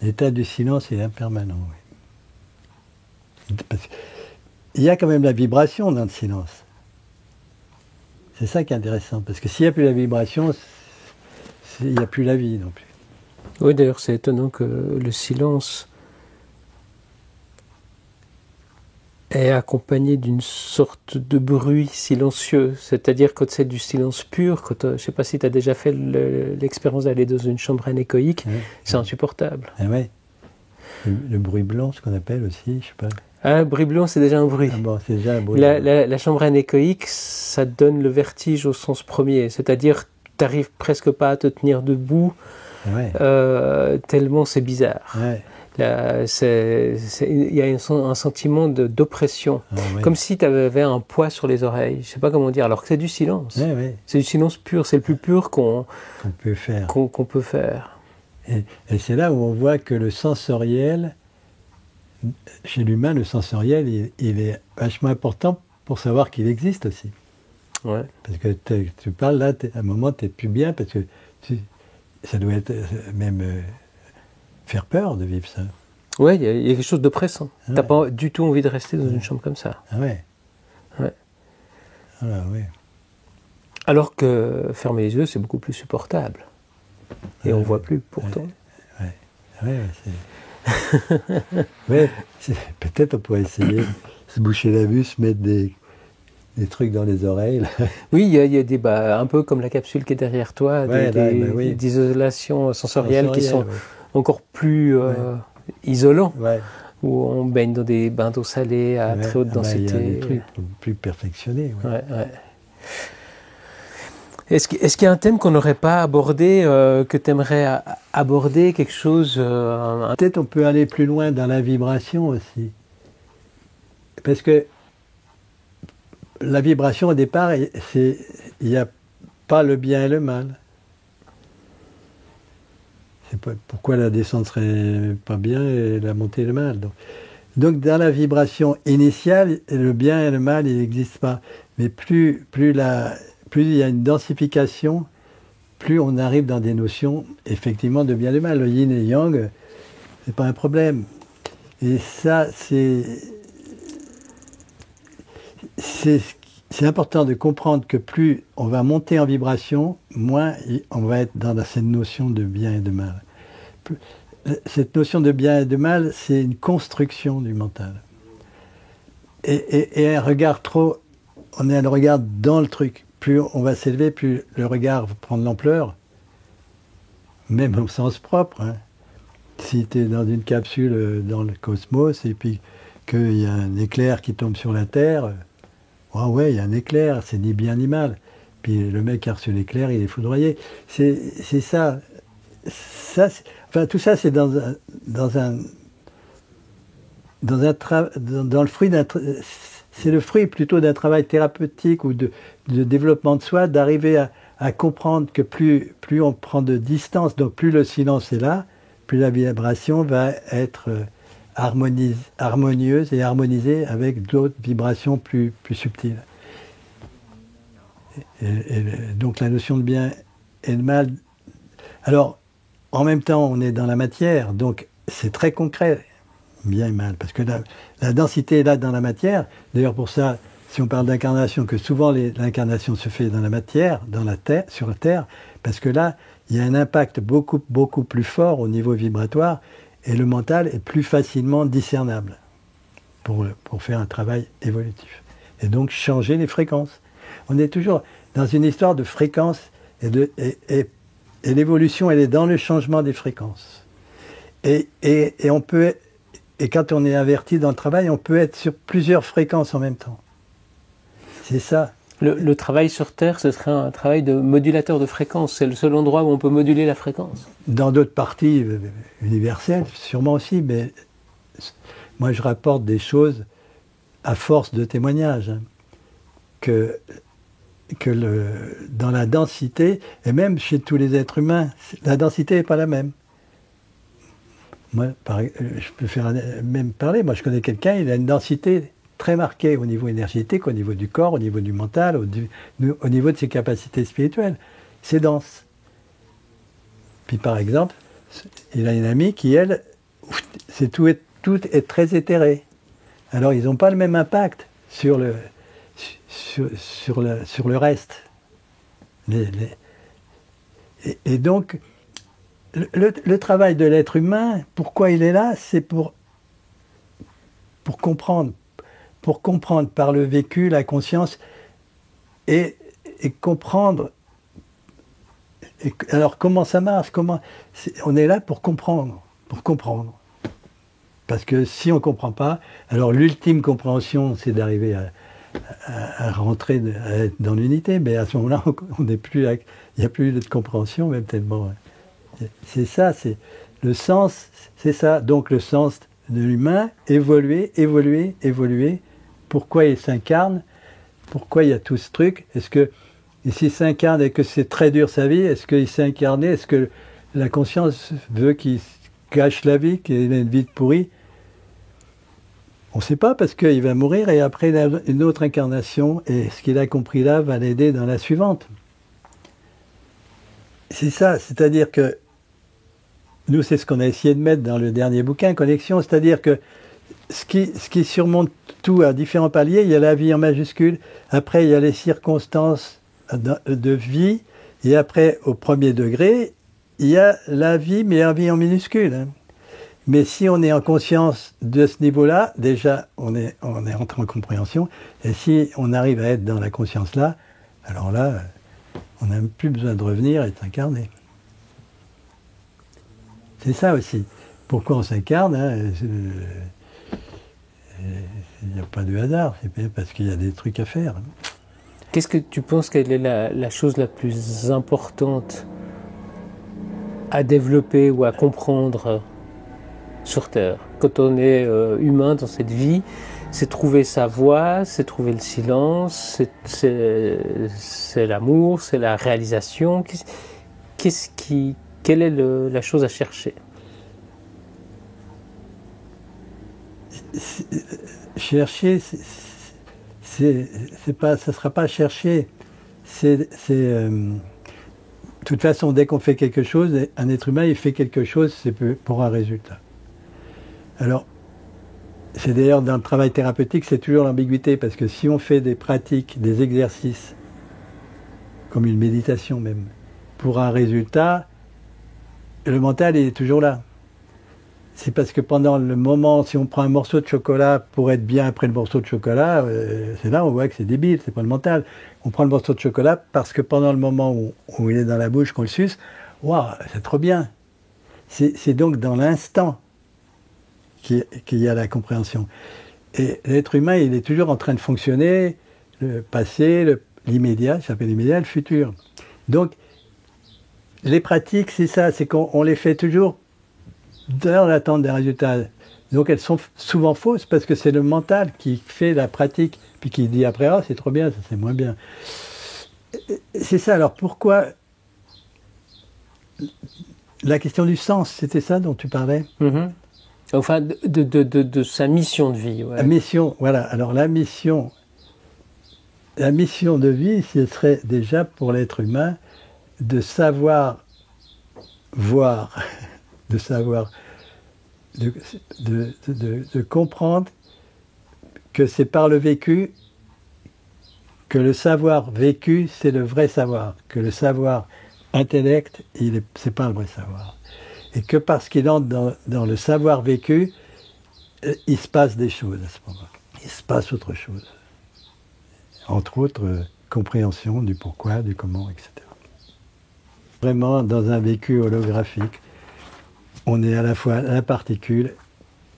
l'état du silence est impermanent. Oui. Il y a quand même la vibration dans le silence. C'est ça qui est intéressant, parce que s'il n'y a plus la vibration, il n'y a plus la vie non plus. Oui, d'ailleurs, c'est étonnant que le silence est accompagné d'une sorte de bruit silencieux. C'est-à-dire quand c'est du silence pur, je ne sais pas si tu as déjà fait l'expérience d'aller dans une chambre anéchoïque, c'est insupportable. Ah ouais. Le bruit blanc, ce qu'on appelle aussi, je sais pas. Un bruit blanc, c'est déjà un bruit. Ah bon, c'est déjà un bruit. La chambre anéchoïque, ça donne le vertige au sens premier, c'est-à-dire tu n'arrives presque pas à te tenir debout, Ouais. tellement c'est bizarre. Ouais. Il y a un sentiment d'oppression, Ah, ouais. comme si tu avais un poids sur les oreilles, je sais pas comment dire, alors que c'est du silence. Ouais, ouais. C'est du silence pur, c'est le plus pur Qu'on peut faire. qu'on peut faire. Et c'est là où on voit que le sensoriel, chez l'humain, le sensoriel, il est vachement important pour savoir qu'il existe aussi. Ouais. Parce que tu parles là, à un moment, tu n'es plus bien, parce que ça doit être même faire peur de vivre ça. Ouais, il y a quelque chose d'oppressant. Ouais. T'as pas du tout envie de rester dans une chambre comme ça. Ah ouais. Ouais. Voilà, ouais. Alors que fermer les yeux, c'est beaucoup plus supportable. Et on voit plus pourtant. Ouais, ouais, peut-être on pourrait essayer de se boucher la vue, se mettre des trucs dans les oreilles. Là. Oui, il y a des, un peu comme la capsule qui est derrière toi, Ouais, des isolations sensorielles qui sont encore plus isolants, ouais. où on baigne dans des bains d'eau salée à très haute densité. Il y a des trucs plus perfectionnés. Ouais. Ouais. Est-ce qu'il y a un thème qu'on n'aurait pas abordé, que tu aimerais aborder, quelque chose Peut-être on peut aller plus loin dans la vibration aussi. Parce que la vibration, au départ, il n'y a pas le bien et le mal. C'est pas, pourquoi la descente serait pas bien et la montée le mal. Donc dans la vibration initiale, le bien et le mal, il n'existe pas. Mais plus il y a une densification, plus on arrive dans des notions effectivement de bien et de mal. Le yin et yang, c'est pas un problème. Et ça, c'est important de comprendre que plus on va monter en vibration, moins on va être dans cette notion de bien et de mal. Cette notion de bien et de mal, c'est une construction du mental. Et un regard trop, on a le regard dans le truc. Plus on va s'élever, plus le regard va prendre l'ampleur, même au sens propre. Hein. Si tu es dans une capsule dans le cosmos et puis qu'il y a un éclair qui tombe sur la Terre, ah ouais, il y a un éclair, c'est ni bien ni mal. Puis le mec qui a reçu l'éclair, il est foudroyé. C'est ça. Enfin, tout ça, c'est dans le fruit d'un. C'est le fruit plutôt d'un travail thérapeutique ou de développement de soi, d'arriver à comprendre que plus on prend de distance, donc plus le silence est là, plus la vibration va être harmonieuse et harmonisée avec d'autres vibrations plus subtiles. Et donc la notion de bien et de mal. Alors, en même temps, on est dans la matière, donc c'est très concret. Bien et mal, parce que la densité est là dans la matière. D'ailleurs, pour ça, si on parle d'incarnation, que souvent l'incarnation se fait dans la matière, sur la Terre, parce que là, il y a un impact beaucoup plus fort au niveau vibratoire, et le mental est plus facilement discernable pour faire un travail évolutif. Et donc changer les fréquences. On est toujours dans une histoire de fréquences, et l'évolution, elle est dans le changement des fréquences. Et on peut... Et quand on est averti dans le travail, on peut être sur plusieurs fréquences en même temps. C'est ça. Le travail sur Terre, ce serait un travail de modulateur de fréquence. C'est le seul endroit où on peut moduler la fréquence. Dans d'autres parties universelles, sûrement aussi, mais moi je rapporte des choses à force de témoignages. Hein, que dans la densité, et même chez tous les êtres humains, la densité n'est pas la même. Moi, je peux même parler. Moi, je connais quelqu'un, il a une densité très marquée au niveau énergétique, au niveau du corps, au niveau du mental, au niveau de ses capacités spirituelles. C'est dense. Puis, par exemple, il a une amie qui, elle, tout est très éthéré. Alors, ils n'ont pas le même impact sur le reste. Et donc, le travail de l'être humain, pourquoi il est là, c'est pour comprendre par le vécu, la conscience, et comprendre. Alors comment ça marche, on est là pour comprendre. Parce que si on ne comprend pas, alors l'ultime compréhension, c'est d'arriver à rentrer, à être dans l'unité, mais à ce moment-là, on n'est plus, il n'y a plus de compréhension, même tellement. C'est ça, c'est le sens, c'est ça. Donc le sens de l'humain, évoluer, évoluer, évoluer. Pourquoi il s'incarne? Pourquoi il y a tout ce truc? Est-ce que s'il s'incarne et que c'est très dur sa vie, est-ce qu'il s'est incarné? Est-ce que la conscience veut qu'il cache la vie, qu'il ait une vie pourrie? On ne sait pas parce qu'il va mourir et après il a une autre incarnation et ce qu'il a compris là va l'aider dans la suivante. C'est ça, c'est-à-dire que nous, c'est ce qu'on a essayé de mettre dans le dernier bouquin, Connexion, c'est-à-dire que ce qui surmonte tout à différents paliers, il y a la vie en majuscule, après il y a les circonstances de vie, et après, au premier degré, il y a la vie, mais la vie en minuscule. Hein. Mais si on est en conscience de ce niveau-là, déjà, on est entré en compréhension, et si on arrive à être dans la conscience-là, alors là, on n'a même plus besoin de revenir et de s'incarner. C'est ça aussi. Pourquoi on s'incarne, hein, il n'y a pas de hasard, c'est parce qu'il y a des trucs à faire. Qu'est-ce que tu penses qu'elle est la chose la plus importante à développer ou à comprendre sur Terre? Quand on est humain dans cette vie, c'est trouver sa voie, c'est trouver le silence, c'est l'amour, c'est la réalisation. Quelle est la chose à chercher? Chercher, c'est pas, ça ne sera pas chercher. De toute façon, dès qu'on fait quelque chose, un être humain, il fait quelque chose, c'est pour un résultat. Alors, c'est d'ailleurs dans le travail thérapeutique, c'est toujours l'ambiguïté, parce que si on fait des pratiques, des exercices, comme une méditation même, pour un résultat, le mental il est toujours là. C'est parce que pendant le moment, si on prend un morceau de chocolat pour être bien après le morceau de chocolat, c'est là on voit que c'est débile, c'est pas le mental. On prend le morceau de chocolat parce que pendant le moment où il est dans la bouche, qu'on le suce, waouh, c'est trop bien. C'est donc dans l'instant qu'il y a la compréhension. Et l'être humain, il est toujours en train de fonctionner, le passé, l'immédiat, ça s'appelle l'immédiat, le futur. Donc, les pratiques, c'est ça, c'est qu'on les fait toujours dans l'attente des résultats. Donc elles sont souvent fausses parce que c'est le mental qui fait la pratique, puis qui dit après, ah, c'est trop bien, ça c'est moins bien. C'est ça, alors pourquoi la question du sens, c'était ça dont tu parlais? Mm-hmm. Enfin, de sa mission de vie. Ouais. La mission, voilà. Alors la mission de vie, ce serait déjà pour l'être humain de savoir voir, de savoir, de comprendre que c'est par le vécu, que le savoir vécu, c'est le vrai savoir, que le savoir intellect, c'est pas le vrai savoir. Et que parce qu'il entre dans le savoir vécu, il se passe des choses à ce moment-là. Il se passe autre chose. Entre autres, compréhension du pourquoi, du comment, etc. Vraiment, dans un vécu holographique, on est à la fois la particule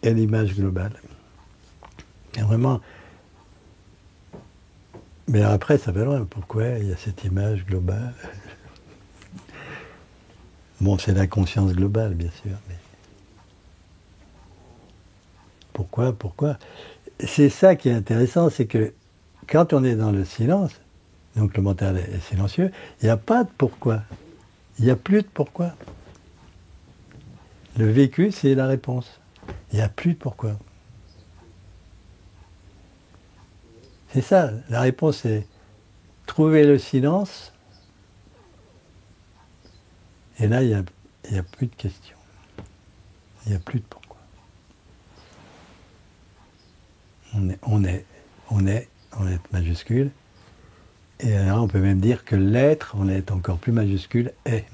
et l'image globale. Et vraiment, mais après, ça va loin. Pourquoi il y a cette image globale? Bon, c'est la conscience globale, bien sûr. Mais pourquoi? C'est ça qui est intéressant, c'est que quand on est dans le silence, donc le mental est silencieux, il n'y a pas de pourquoi. Il n'y a plus de pourquoi. Le vécu, c'est la réponse. Il n'y a plus de pourquoi. C'est ça, la réponse c'est trouver le silence, et là, il n'y a plus de questions. Il n'y a plus de pourquoi. On est majuscule, et alors on peut même dire que l'être, on est encore plus majuscule, est.